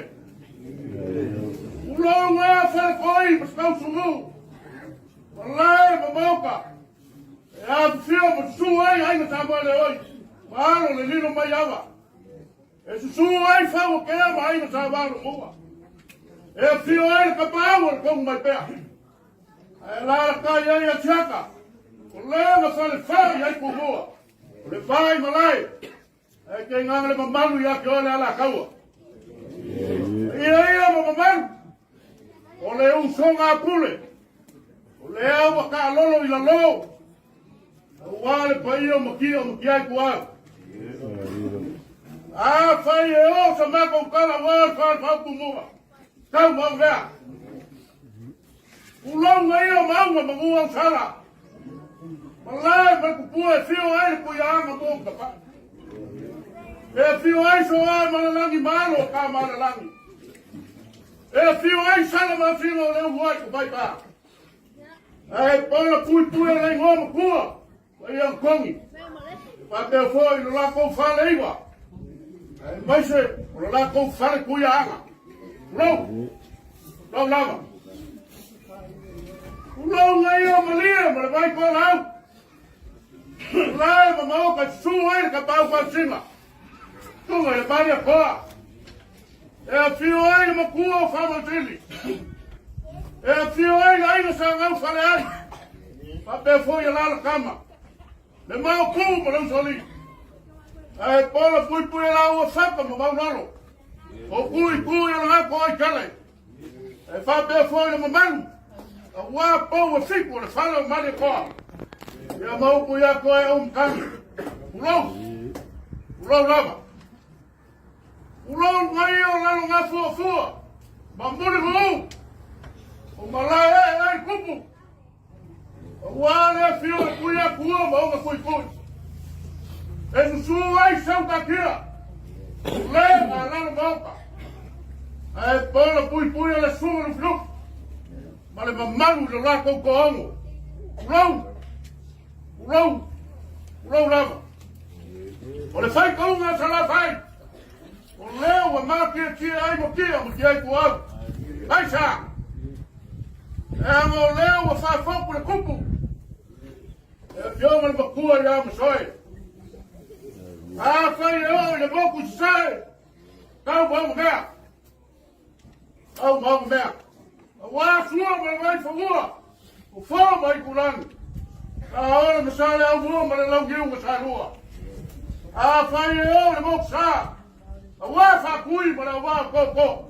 Ulong fa koi ma sa sumu. Malaya ma moka. A fio ma su ai na tama le oi. Malo le lino mai ava. E su ai fa o ke mai na tama lo mo. E fio ai ka pau ko mai pe. Ai la ka ia ia chaka. O le na fa le fa ia ko mo. Le vai malai. E ke ngale ma malu ia ke ole ala kaua. Ia ma malu. O le un songa pule. O le au ka lolo I la lo. O wale pa ia ma kia ku au. A fai e o sa ma ko kala wa fa ku mo. Kau mau vea. Ulong ai o mau ma mua sala. Malai ma ku pua fio ai ku ia ma mo ka pa. E fio ai so ai ma langi malo ka ma langi. E fio ai sala ma fio le uai ku pai pa. Ai pola pui le ngom ku. Ai ang kongi. Pa te foi no la ko fa le iwa. Ai mai se no la ko fa ku ia anga. Long lava. Long ai o malia, ma vai ko lau. Lai ma mau ka su ai ka pau pa sima. Tu le paria ko. E fio ai ma ku o fa ma tili. E fio ai no sa ngau fa le ai. Pa pe foi la kama. Le mau ku ma lo soli. Ai pola pui la o fa ma mau nalo. O kui la ko ai kale. E fa pe foi no manu. A wa po o fipo le falo mane ko. Ya mau ku ya ko ai kan. Ulo lava. Ulo ngai o la nga fo. Bambule mo. O malai ai kupu. O wa le fio ku ya ku mo ga ku. E su ai sau ka kia. Le la boca. Ai pola pui le sumo no flu. Ma le malu le la ko ongo. Ulong lava. O le fai ko nga sala fai. O leo wa ma ki ai mo ki ku au. Ai sa. E mo leo wa fa fo le kupu. E fio ma ba ku ya mo soi. Fai le moku sai. Kau mau mea. Kau mau mea. Wa sua mai fua. O fo mai kulan. Ora masale au mo ma lau giu masalua. Fai le moku sa. Wa fa kui ma wa ko.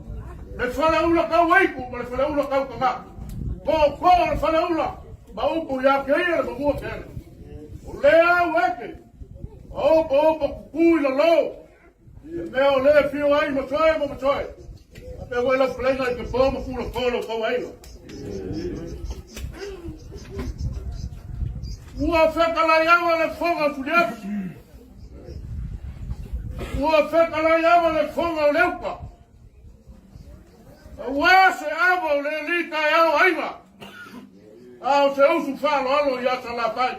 Le fala ula kau waiku ma le fala ula kau kanga. Ko le fala ula. Ma upu ya ke le mo ke. O le weke. Opa, kui la lo. Meo le fio ai ma toi. Pe wela plenga ke po mo fulo ko ai. Ua feka la yawa le fonga fulia. Ua feka la yawa le fonga leupa. Ua se avo le lika yao aima. Ao se usu falo alo ya sa la pai.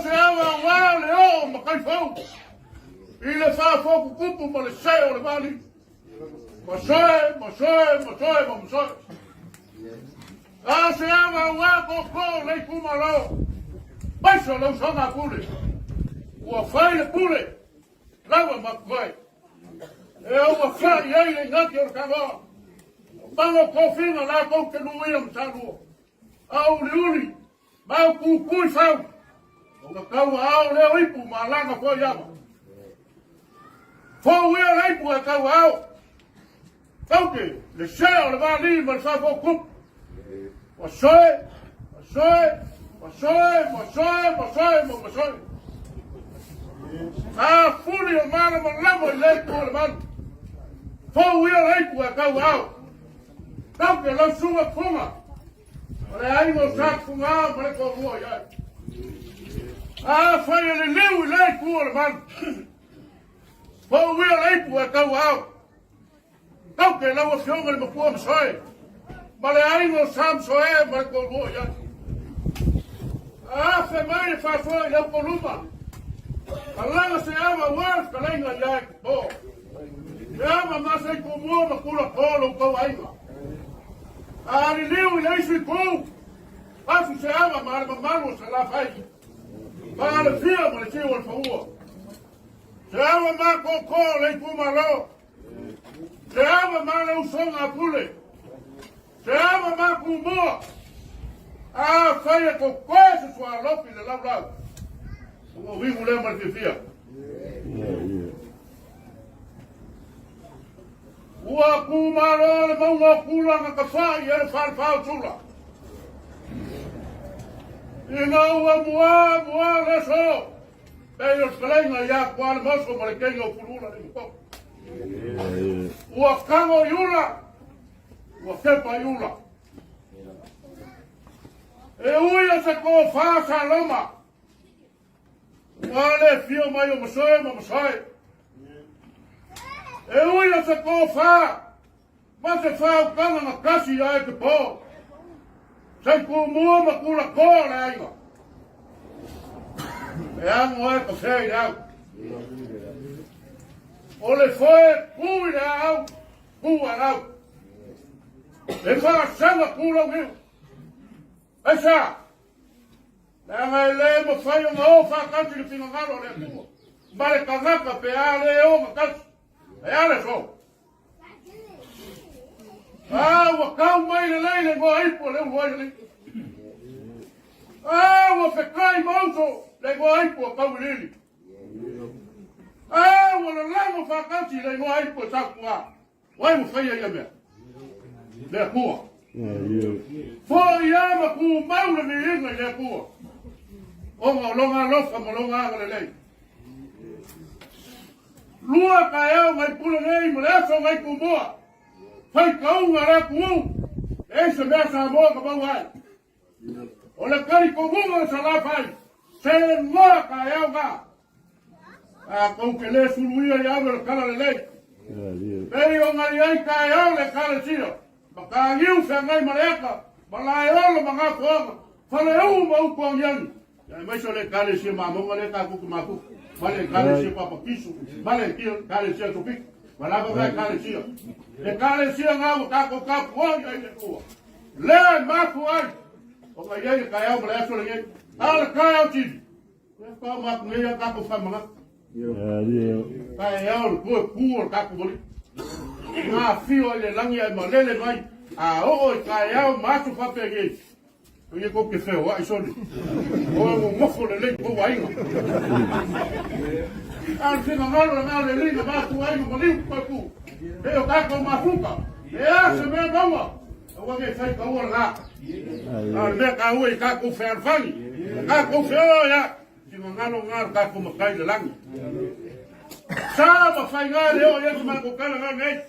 Se ama wa le o ma kai fo. Ile fa fo kupu ma le sei o le mali. Ma soe. Se ama wa ko le kumalo. Baixo lo sona pule. Ua fai le pule. Lava ma vai. O ma fai le ngati o kava. Bango ko fina la ko ke no ia msalu. Au le uli. Ba ku fau. O kau au leo ipu malanga fo yama. Fo wea leipu a kau au. Tauke, le shea o le vali ma le sa fo kup. Wa soe. Fuli o mana ma lamo i leipu o le manu. Fo wea leipu a kau au. Tauke, lau sunga funga. O le aimo sak funga ma le ko mua iai. Fai le leu le kua man. Fo wea leipu e kau au. Kau ke lawa fionga le makua msoe. Ma le aingo sam soe ma le kolua ya. Fe mai fa fo i lau koluma. Kalanga se ama waf kalenga ya bo. Se ama masa i kumua makula polo kau ainga. Ni leu i leisu i kou. Afu se ama ma le mamano se la fai. Ma le fia ma le tio al faua. Se ama ma ko le kumalo. Se ama ma le usonga pule. Se ama ma kumua. Fai ko kwese sua lopi le lau. O vivo le ma fia. Ua kumalo le maunga kula na kafai e le farfau tula. Ina ua mua leso. Pei o skalenga ya kwa le moso ma le kenga o pulula le mko. Ua kango yula. Ua kepa yula. Uia se ko fasa loma. Ua le fio mai o masoe. Uia se ko fa. Ma se fa o kanga na kasi ya e ke po. Sai kumua ma kula ko le aiga. E amo e ko sei au. O le foe kui le au. Kua au. E fa sanga kula miu. E sa. Le anga le mo fai o ngao fa kanti le pingangalo le kua. Ma le kangaka pe a le o ma kanti. E ale so. Wa kau mai le leile go aipo le uai le. Wa fekai mauto le go aipo kau lili. Wa le lamo fakati le go aipo takua. Wai mo fai ia mea. Le kua. Fo ia ma ku mau le miinga le kua. O ma longa lofa ma longa le lei. Lua ka eo mai pula nei mo le so mai kumua. Fai kau ngara kumu. Se mea sa moa ka mau ai. O le kari komunga sa la fai. Se moa ka eo ka. Kou ke le suluia i awe le kala le lei. Pei o ngari ai ka eo le kala sia. Ma ka ngiu se ngai maleaka. Ma la eo le mga kuanga. Fale eu ma upo angiani. Mai so le kala sia ma monga le ka kuku ma kuku. Vale kala sia papa kisu. Vale kala sia tupik. Wala ba kala sia. Le kale sia ngau ka puanga i le kua. Le maku ai. O ka iei ka iau male aso le iei. Ala ka iau tini. Ko mak ngia ka ko famanga. Dio. Kai au ku ka ko boli. Nga fio le langi ai malele mai. A o kai au ma tu fa pege. Ye ko ke feo wa isoni. O mo fo le ko wa inga. Al fino ngalo le linga ba tu ai mo li ko ku. E o ka ko ma fuka. E a se me bawa. O ke fai ka o la. Al me ka o ka ko fer fani. Ka ko feo ya. Ngalo ka ko makai le langi. Sama fai ngale o ye ma ko kala ngale.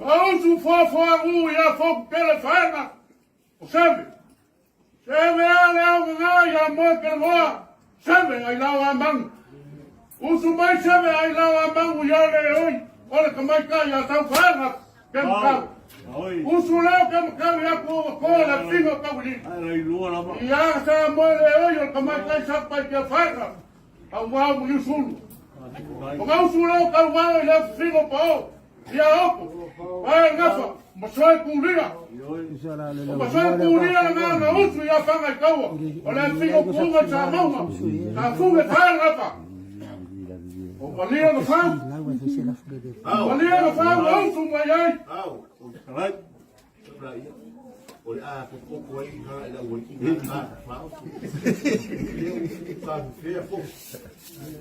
Ausu fo ya fo pele faina. Sabe? Sabe ale o ya mo que mo. Sabe ai la amang. Usu mai sabe ai la amang ya le oi. Ole ka mai ka ya ta faina. Kem ka. Usu la kem ka ya ko la fingo ka uli. Ai lua la. Ya sa mo le oi ka mai ka sa pa ke faina. Au wa mu yusul. O ga usu la ka wa le fingo pa. Ya opo. Ai ngafa. Mo soi kuria. Mo soi kuria na usu ya fanga kawa. Ole fingo kunga sa mama. Na funga faina pa. O valia no fam. Valia no fam usu mai ai. Right. Oi a ko ko ai ha ila o ki na fa. Fa fe fo.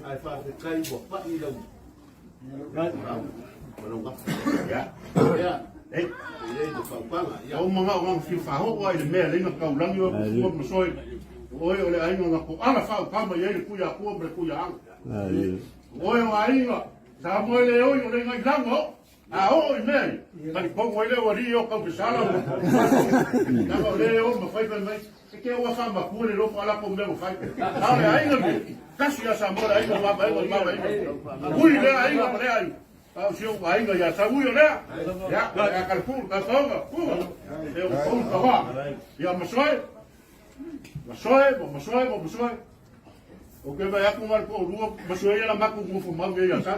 Ai fa ke kai bo pa ni lo. Right. Bueno, ya. Ya. Eh, de Pampanga. Ya o mga fi fa ho ai le me le no ka ulang yo ko mo soi. Oi ole ai no ko ala fa ka ma ye ku ya ko bre ku ya. Oi ai no. Sa mo le oi ole ngai lango. Ah, oi me. Mas pongo ele o rio ka pisala. Na o le o mo fai ben mai. Que o fa ma ku le lo fala ko me mo fai. Ale ai no. Casi ya sa mo ai no va vai vai. Ui le ai no pre ai. Ah, se o ai ya sa ui le. Ya, ya calcul, ka songa. Eu vou ka va. Ya mo soi. Mo soi. O que vai acumular ko ruo, mo soi la ma ku mo ma ya sa.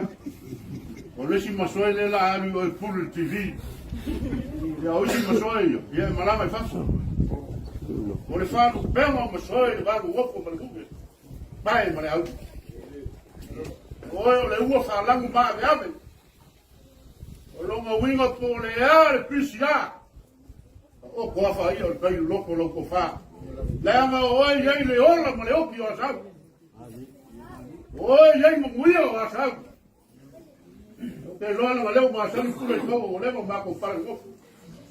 O le si masoi le la ani o pul TV. Ya o si masoi yo. Ya malama fa. O le fa no bema masoi le ba go ko ma ku. Pai ma le au. O le u fa la ngu ba ya be. O lo ma winga po le ya le pisia. O ko fa i o pai loko fa. La ma o ye le ola ma le o ki o sa. O ye mo muio o sa. Te lo ana leo ma sa ku le ko o le ma ko fa ko.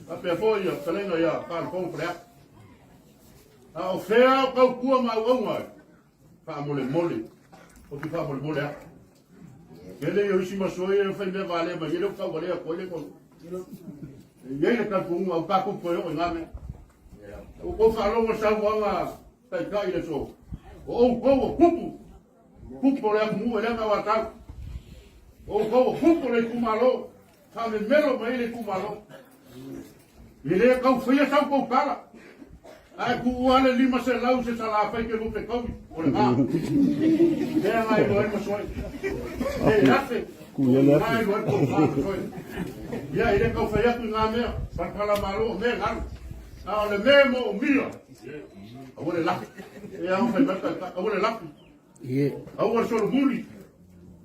A pe fo ya kalenga ya pa ko pre. A o fea ka ku ma o ma. Fa mole. O ki fa mole. Ele yo si ma so ye fa me vale ma ye lo ka vale ko le ko. Ye le ka ku ma pa ko po yo ngame. O ko fa lo sa wa nga ta ka ile so. O ko kupu. Kupu le mu le ma wa ta. O ko fuko le kumalo, fa me melo mai le kumalo. Ile ka foi esa ko kala. Ai ku wale lima se lau se sala fa ke lu pe ko. O le ma. Ke ai lo e so. E afe. Ku ya le. Ai lo ko fa ko. Ya ile ka foi atu na me, pa kala malo me ngal. Na le memo mio. O le la. E a fa me o le la. Ye. O so lo muri.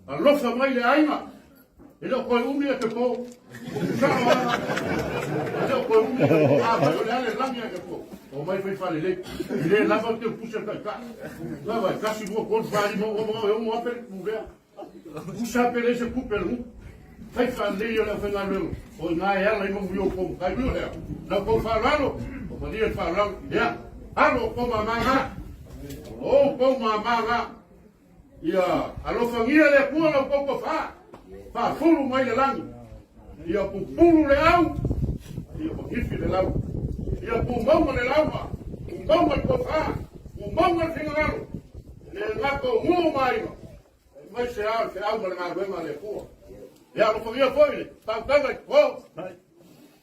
Alofa mai le ainga. Ele o koi umi ke po. Sawa. Ele o koi umi. Ah, pero le ale langia ke po. O mai fai fale le. Ile lava te puxa ka. Lava kasi mo kon fali mo mo apel muvea. Puxa pele se kupelu. Fai fale yo la fenga lo. O nga ya la mo yo ko kai lo le. Na ko falalo. O podia falar. Ya. Alo ko mama. O ko mama. Ia, alo fangia le pua la koko fa. Fa fulu mai le langi. Ia pupulu le au. Ia pakifi le lau. Ia pumbonga le laua. Pumbonga le kofa. Pumbonga le fingalo. Le ngako mu mai. Mai se au ma le ngawema le pua. Ia alo fangia foi le. Tau tanga ko.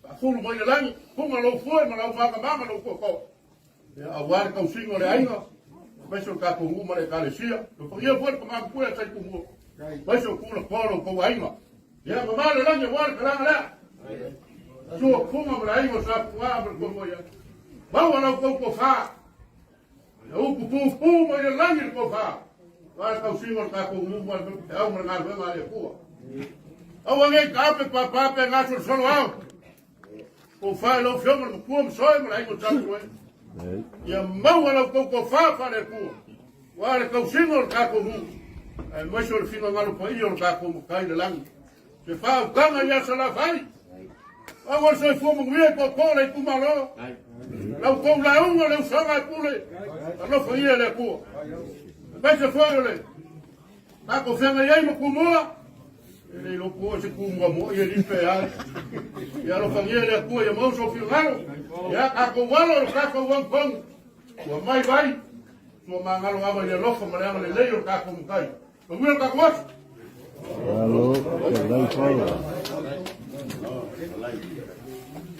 Fa fulu mai le langi. Punga lo foi ma lau whaka mama lo koko. Ia aware kau singo le ainga. Vai so ka kungu mare ka le sia. Ko ia foi pa ku ya sai kungu. Vai so ku la polo ko ainga. Ya mama le lange war ka la. So kuma mare ainga sa ku a ko mo ya. Ba wa la ko fa. Uku pupu ma ia langi ko fa. Wa ka singo ka ko mu ma au ma nga ma le ko. Au ngai ka pe pa pe nga so solo au. Ko fa lo fio ma ko mo soi ma ai ko tsa ko. Ia mau ala ko fa le ko. Wa ka singo ka ko mu. Ai mo so fino nga lo pa io ka ko mo kai le langi. Se fa o kanga ia sala fai. Agora se for mo vie ko le ku ma lo. Lau kou la unga leu sanga e pule. Ano whaia le kua. Pese whaia le. Tako whenga iei ma kumua. Ele lo kua se kumua mo. Ia lipe ai. Ia lo whangia le kua. Ia mauso whiungaro. Ia kako walo lo kako wangkong. Kua mai vai. Kua mangalo awa ia lofa ma leama le leio kako mukai. Kua kako wasi. Alo, lai whaia.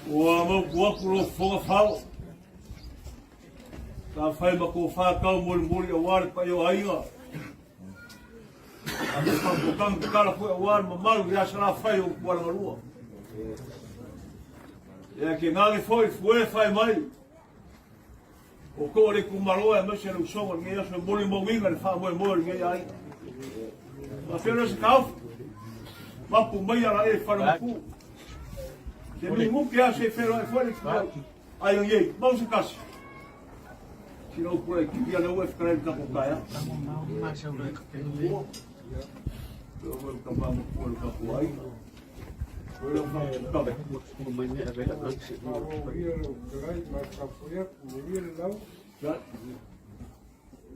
Ua mau kuaku lo whonga whao. Ka whai ma ko whākau mori a wāre pa i o ainga. A me whangokang te kala koe a wāre ma maru i asa nā whai o Kuarangarua. Ea ke ngāngi whoi fue whai mai. O koa re kumaroa e mese lau songa nge aso e mori mawinga re wha moe mori nge ainga. Ma whena se kaufu. Mapu mai ala e whanamaku. Te mi muke ase e whera e whare ki ai o iei, mau se kasi. Sino pura ki pia na ue whakare ka ko kaya. Pero mo ka ba mo ko ka ko ai. Pero mo ka ba ko mai me ave la se.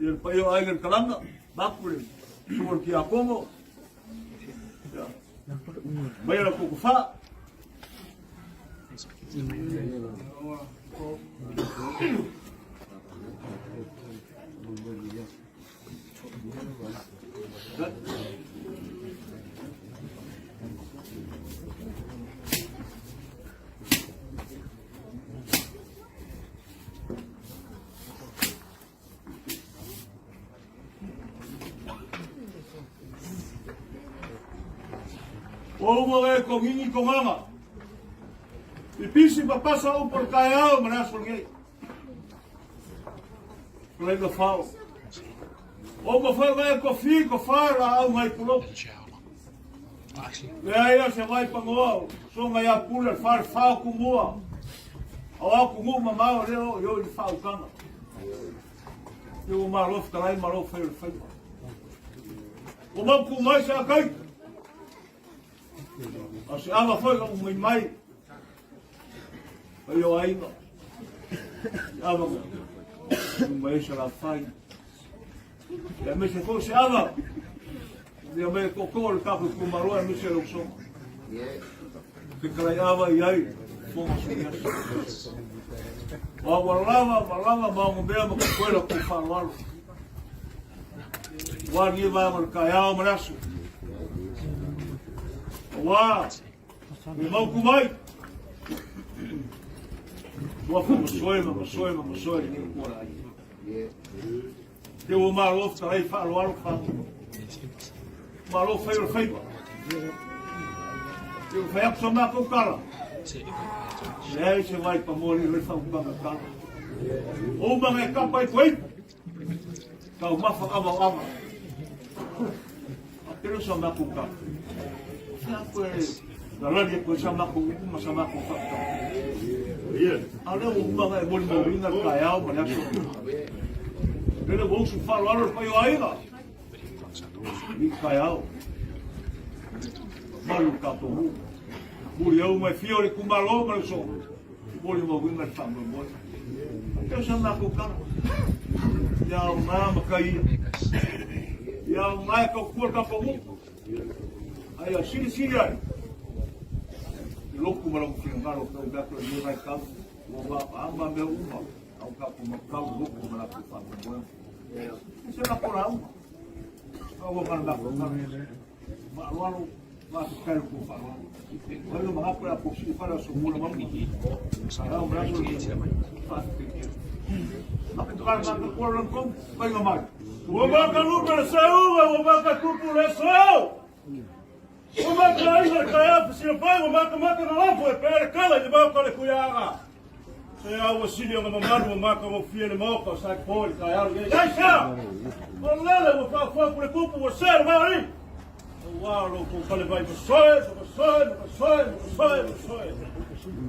E el paio ai el kalanga, bakure. Sur ki a Congo. Ya. Mai la ko fa. O mo e ko ngingi ko mama. Pipisi papasa o por kaya o manaso ngei. Colega fala. O mo foi vai ko fi ko fara au mai pulo. E aí se vai pa mo, so ngai a pula far fa ku mo. O ku mo mama o yo de fa o kanga. Eu marof kalai marof foi foi. O mo ku mai sa kai. Asi ava foi com mai. Yo ainda. Ava. Mas isso ela faz. E me se fosse ava. Eu me cocô o capo com maroa me se o som. Que clareava e aí fomos nós. O walava vamos ver uma coisa com falar. O ali vai marcar o braço. Uau! Irmão com mãe. Boa masoi, nem por aí. Deu o marof tá aí, falou o fato. Marof foi o feio. Eu fui a somar com o cara. E aí você vai para morrer, ele fala com o cara. Uma é capa e foi. Tá uma faca, Pero somar com o cara. Dalam dia pun sama aku fakta. Ada orang yang boleh mengingkat kaya banyak sekali. Kalau bos falar payo aiga. Ni kaya. Malu kapu. Boleh mai fiore kumalo malso. Boleh mengingkat sama boleh. Kalau sama aku kan. Ya nama kai. Ya mai kau kuat kapu. Ayo sini ay. Loku malang fiangaro kau gato ni mai kau. Wa amba me uma. Au kapu makau loku malaku famu. Isso é natural. Eu vou mandar para o Maruano, vai ficar com o Farol. Olha o mapa para possível para a sua mula, vamos aqui. Sarau, braço, faz pequeno. A pegar na cor como vai no mar. O vaca no pressão, o vaca tu pressão. O vaca aí vai cair, se vai o vaca mata na lá foi pera cala de vaca le cuiara. Se au sili nga mamaru maka mo fiele moka sa ko ka ya ya ya. Olala mo fa fa por cupo o ser mari. Wow, lo ko kale vai soe.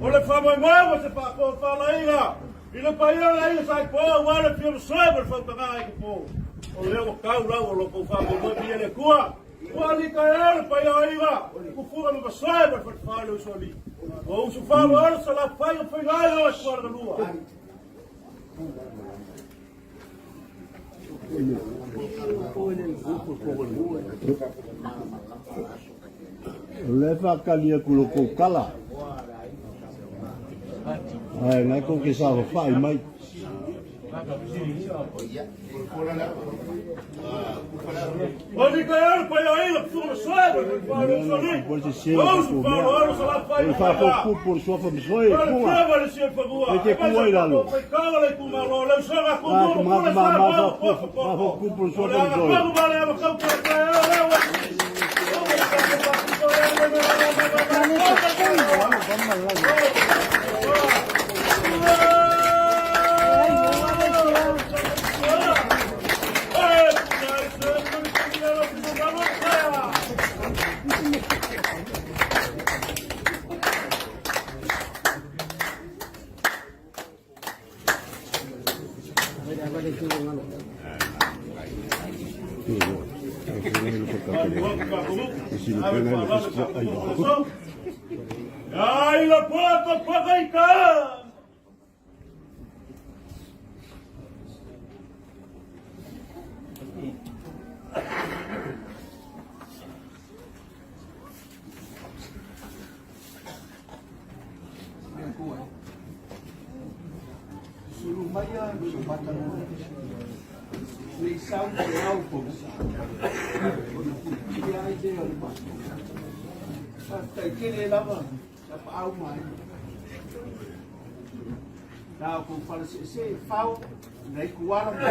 Ole fa mo mo se pa ko fa la ina. Ile pa ia la ina sa ko wa le fiele soe por fa ka ai ko. Ole o ka ura o lo ko fa mo fiele kua. Wali ka pa ia ina. Ku fu mo soe por fa lo soli. O se fa lo sa la fa yo fa la o kwa lua. Leva kalia kulo ko kala. Ai ngai ko ke sa fa mai. Wali ka pa ia ina fu mo soe por fa lo soli. Pode ser. O se fa lo sa la fa Ele fa ko por sua fa msoi Olha, ku. leva esse por favor. E que cu aí, Lalo? Foi cala com malo, leva só a com Ah, tudo. mas cu por sua fa msoi. Vamos lá, leva com Ai, la porta para cá. Surumaya, Sumatang, may sound now po. Kaya ay din ang pa. Sa kinelaman, sa pauman. Now, kung para si Fao, naikuwaran ko.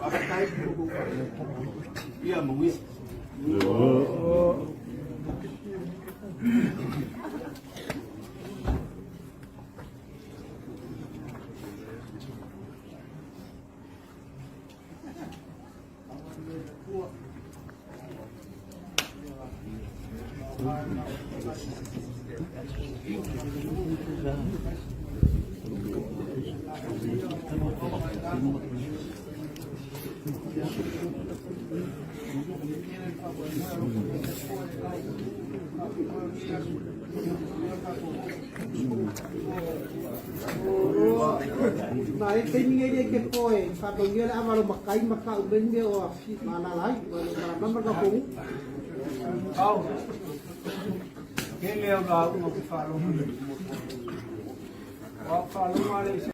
Pakatay ko. Iya, mawis. Nah, ini dia ke poin. Kalau dia lah malu makai maka uben dia mana lagi malu mana bergabung. Kau. Kele ang gago mo follow mo. Follow mo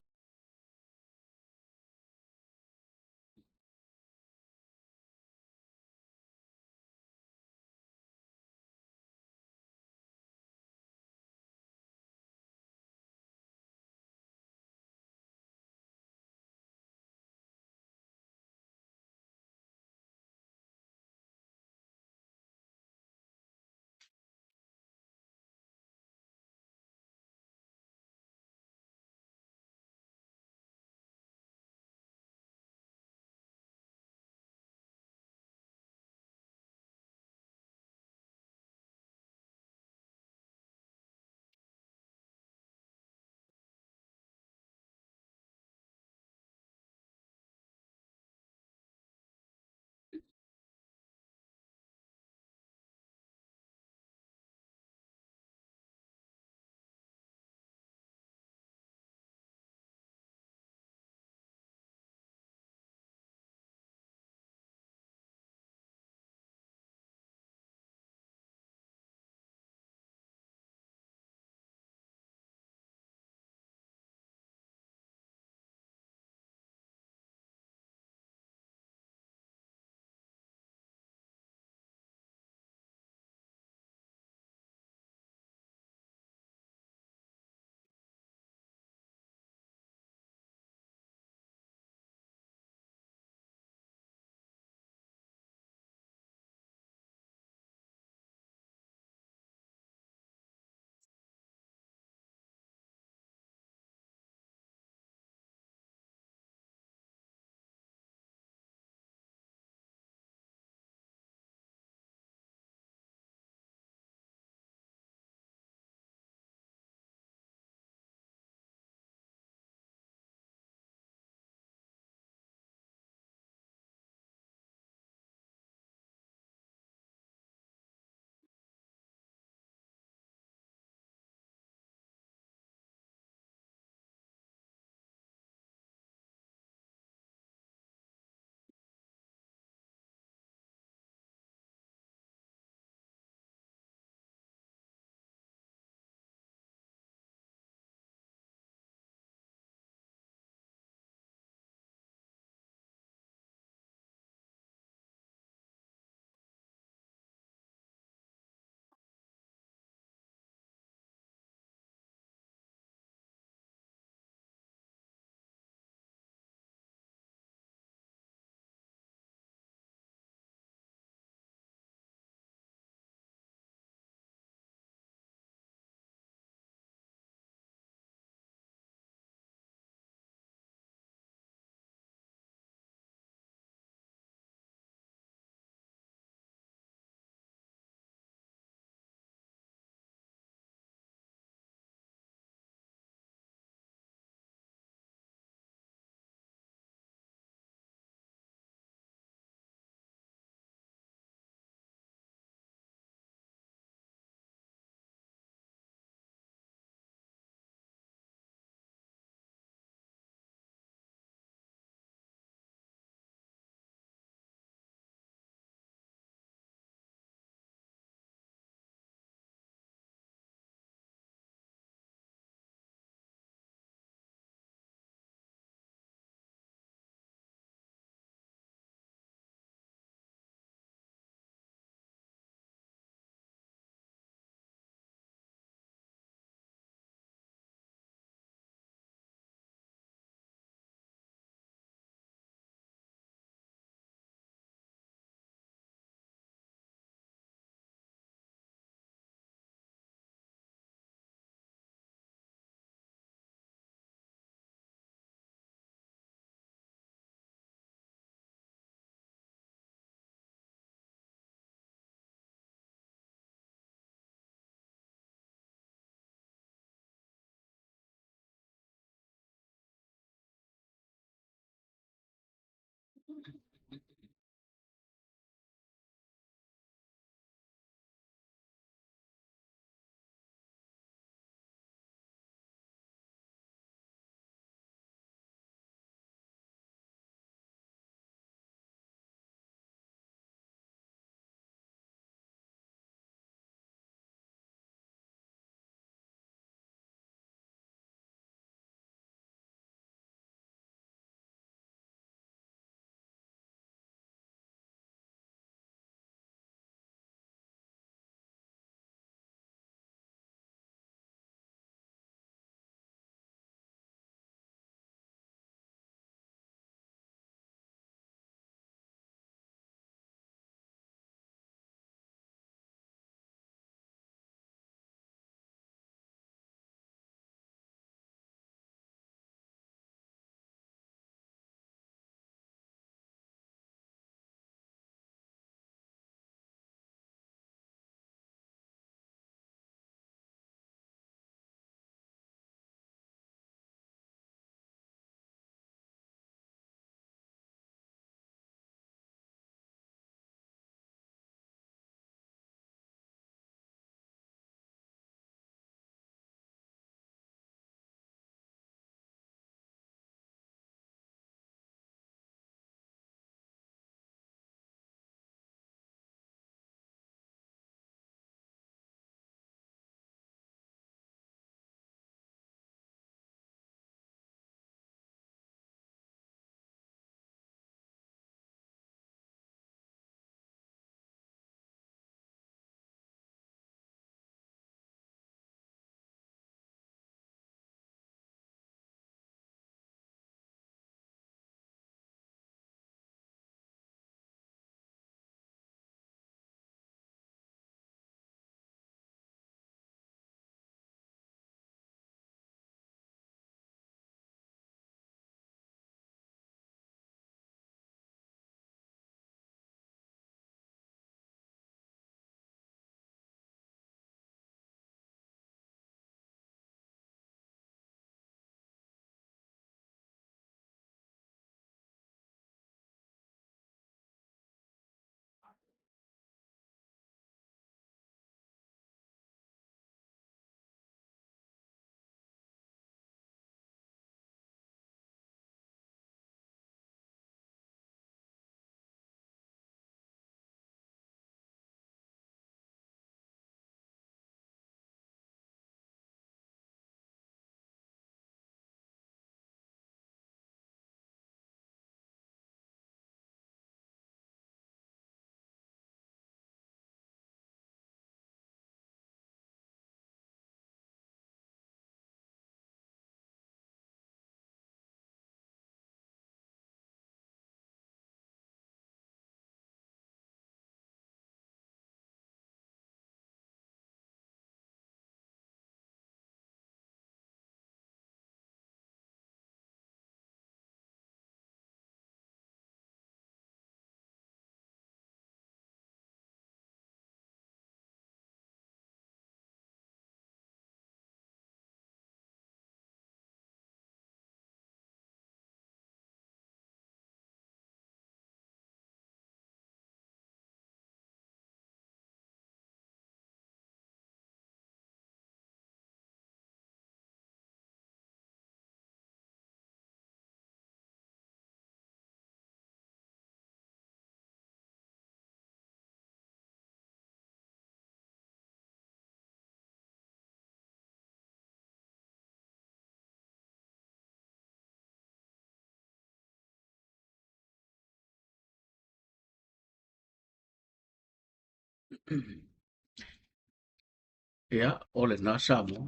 Ia, ole nā Samoa.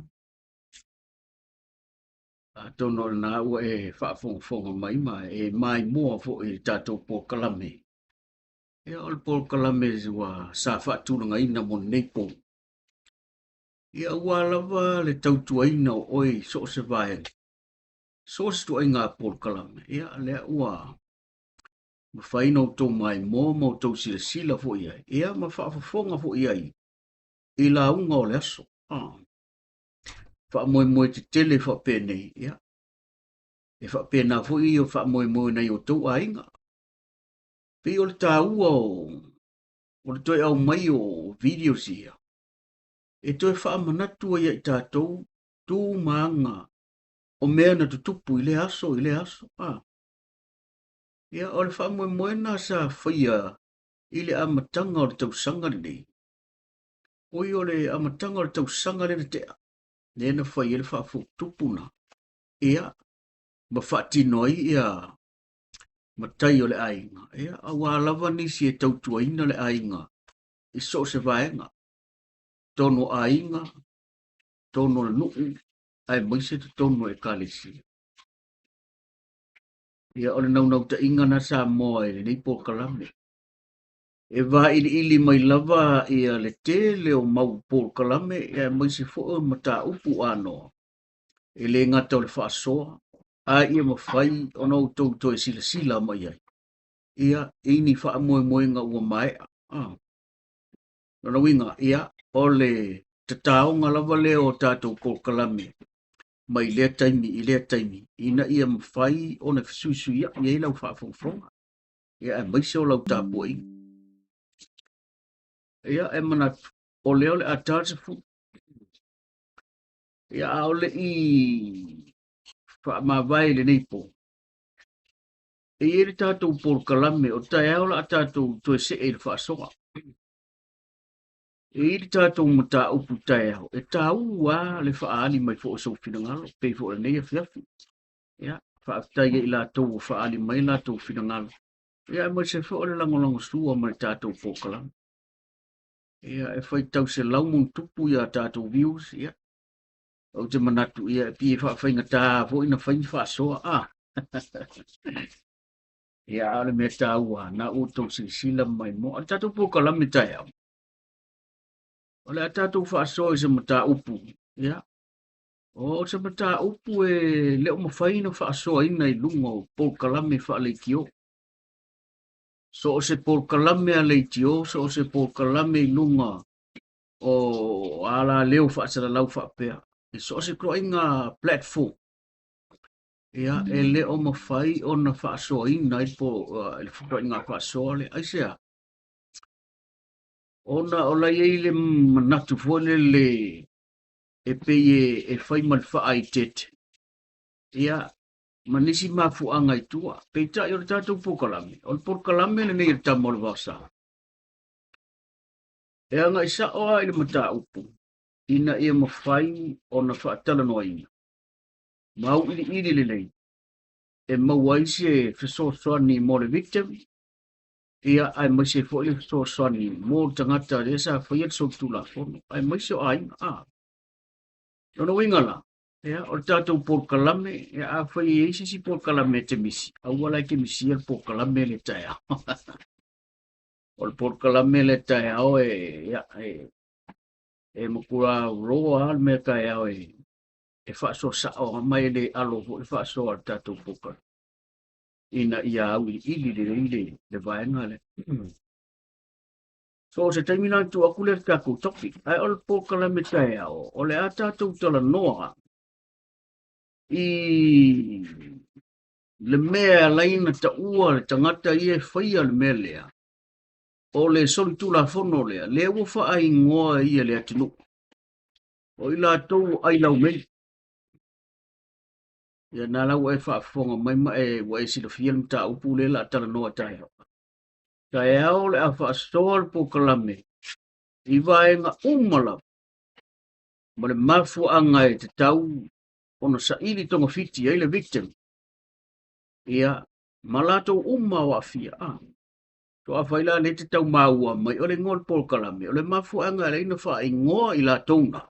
Tono nā ua e whaafonga mai e mai mua fo i tātou po kalame. Ia ole po kalame wa sa whaatūranga ina mo Nepo. Ia ua lava le tautua ina o oi so se vai. So se tu ngā po kalame. Ia lea ua ma whaina o tō mai mo tō sila fo ia. Ia ma whaafonga fo ia i. I la unga o le aso. Wha moe te tele wha pēnei, ia. E wha pēnā fo i o wha moe nei o tau ainga. Pei o le tā ua o le toi au mai o videos ia. E toi wha manatua ia i tātou, tū maanga o mea na tutupu i le aso. Ia o le wha moe nā sa whaia i le amatanga o le tau sanga nei. Oi o le amatanga o le tau sanga le tea. Nena whai ele wha tupuna. Ia, ma whaatino ia matai o le ainga. Ia, awa lava nisi e tautua ina le ainga. I so se vaenga. Tono ainga, tono le nuu, ai maise te tono e kalesi. Ia, ole nau ta inga na sa moa ele nei po kalame. E va ili mai lava ia le te leo mau po kalame, ia maise foa mata upu ano. E le ngata o le whaasoa. A ia mawhai o nau tauto e sila mai ai. Ia, ini wha moe ngā ua mai. Nona winga, ia, o le tatao ngā lava leo o tātou po kalame. Mai lea taimi, ina ia mawhai o na fisuisu ia, ia ilau whaafonga. Ia, e maise o lau tāpua inga. Ia, e mana o leo le atāse fu. Ia, o le i whaamawai le neipo. E ere tātou por kalame o tai aola a tātou to e se e le whaasoa. E ere tātou mata upu tai ao. E tā ua le whaali mai fo o sau finangalo. Pei fo o le neia fiafi. Ia, whaafitai e la tau o whaali mai la tau finangalo. Ia, e mai se fo o le langolango sua mai tātou por kalame. Ia, e whai tau se laumon tupu ia tātou views. Ia, o te manatu ia e pie whaafai tā fo ina whaini whaasoa. Ia ale me tā ua na o tau sila mai mo. A tātou po kalame tai au. Ole a tātou whaasoa i se mata upu. Ia. O se mata upu e leo mawhaina whaasoa ina i lungo po kalame whaaleikio. So o se po kalame a leitio, so o se po kalame i lunga o ala leo whaasara lau whaapea. So o se kroinga platform. Ia, e leo mawhai o na whaasoa ina i po le kroinga whaasoa le aisea. Ona o lai e le manatu fone le e peye e whai mal whaai tete. Ia, manisi mafu anga i tua. Peita i o le tātou pokalame. O le pokalame le nei ta mo le wasa. E anga isa oa i le mata upu. Ina ia mawhai o na whaatala noa ina. Mau ili le nei. E mauaisi e whesosoani mo le victim. Ia ai mai se fo le soani mo tangata le sa whaiat so tula fono. Ai mai se o ainga. Nono wingala. Ia, o tātou por kalame, ia a whai e si por kalame te misi. Aua lai ke misi al por kalame le tai au. O le por kalame le tai au e mokura roa al me tai au e whaaso sa o mai le alo e whaaso al tātou por kalame. Ina ia au ili le vaenga le. So se taimina tu aku le kako topic. Ai o le por kalame tai au. O le a tātou tala noa. I le mea laina ta ua le tangata i e whaia le mea lea. O le solitula fono lea, le ufa ai ngoa i le atinu. O i la tau ai lau mei. Ia nā lau e whaafonga mai e wa e sila fielm ta upu le la tala noa tai hau. Tai au le a whaastoa po kalame. I vaenga umala. Ma le mafu anga e te tau ona sa ili tonga fiti ai le victim. Ia, malato umma wa fia. to a faila le te tau maua mai o le ngol Paul Kalame o le mafu anga le ina fa ingoa I la tona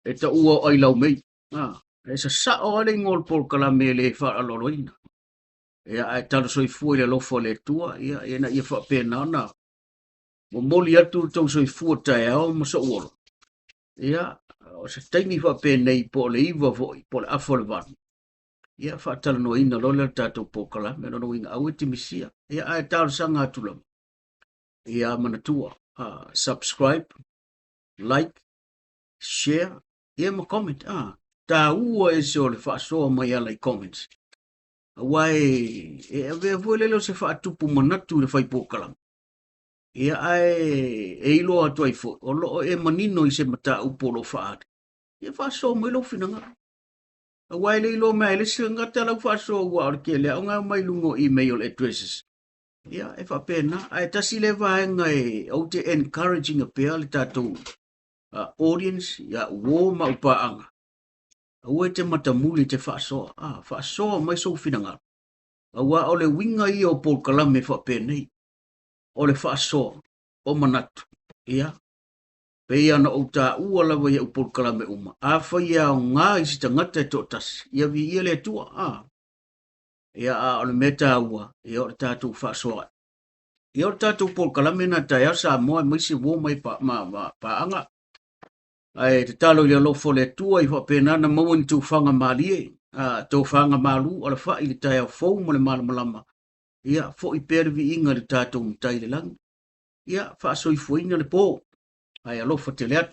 e ta ua ai lau mei e sa o le ngol Paul Kalame le fa aloloina ia ai talo soifua I le lofo le tua ia na ia fa pena na mo moli atu tau soifua tae ao ma sa uolo ia o se taimi fa pena I po le iwa foi po le afo le vanu ia fa talo no ina lo le tatou Paul Kalame no inga au te misia ia ai talo sanga atulam ia manatua subscribe like share ia ma comment ta ua e se o le fa so mai ala I comments wai e ave vole lo se fa tupu manatu le fai pokala ia ai e ilo atu ai fo o lo e manino I se mata upolo fa ia fa so mai lo finanga wai le ilo mai le se ngata la fa so wa o ke le nga mai lungo email addresses ia e fa pena ai tasi le va nga e o te encouraging a peal tato audience ia wo ma upa anga o te mata muli te fa so mai so finanga awa o le winga I o Paul Kalame fa penei o le fa so o manatu ia pe ia na o ta ua lava ia o Paul Kalame uma a fa ia o ngā I si tangata to tas ia vi ia le tua ia o le meta ua ia o le tātou fa so ia o le tātou Paul Kalame na tai asa moa mai si wo mai pa anga ai te talo ia lofo le tua I fa pena na mawani tu fanga malie tau whanga malu o le wha I le tai au fau mo le malama ia fo I pervi inga le tātou mtai le lang ia wha soi fuina le pō ai alofa te leat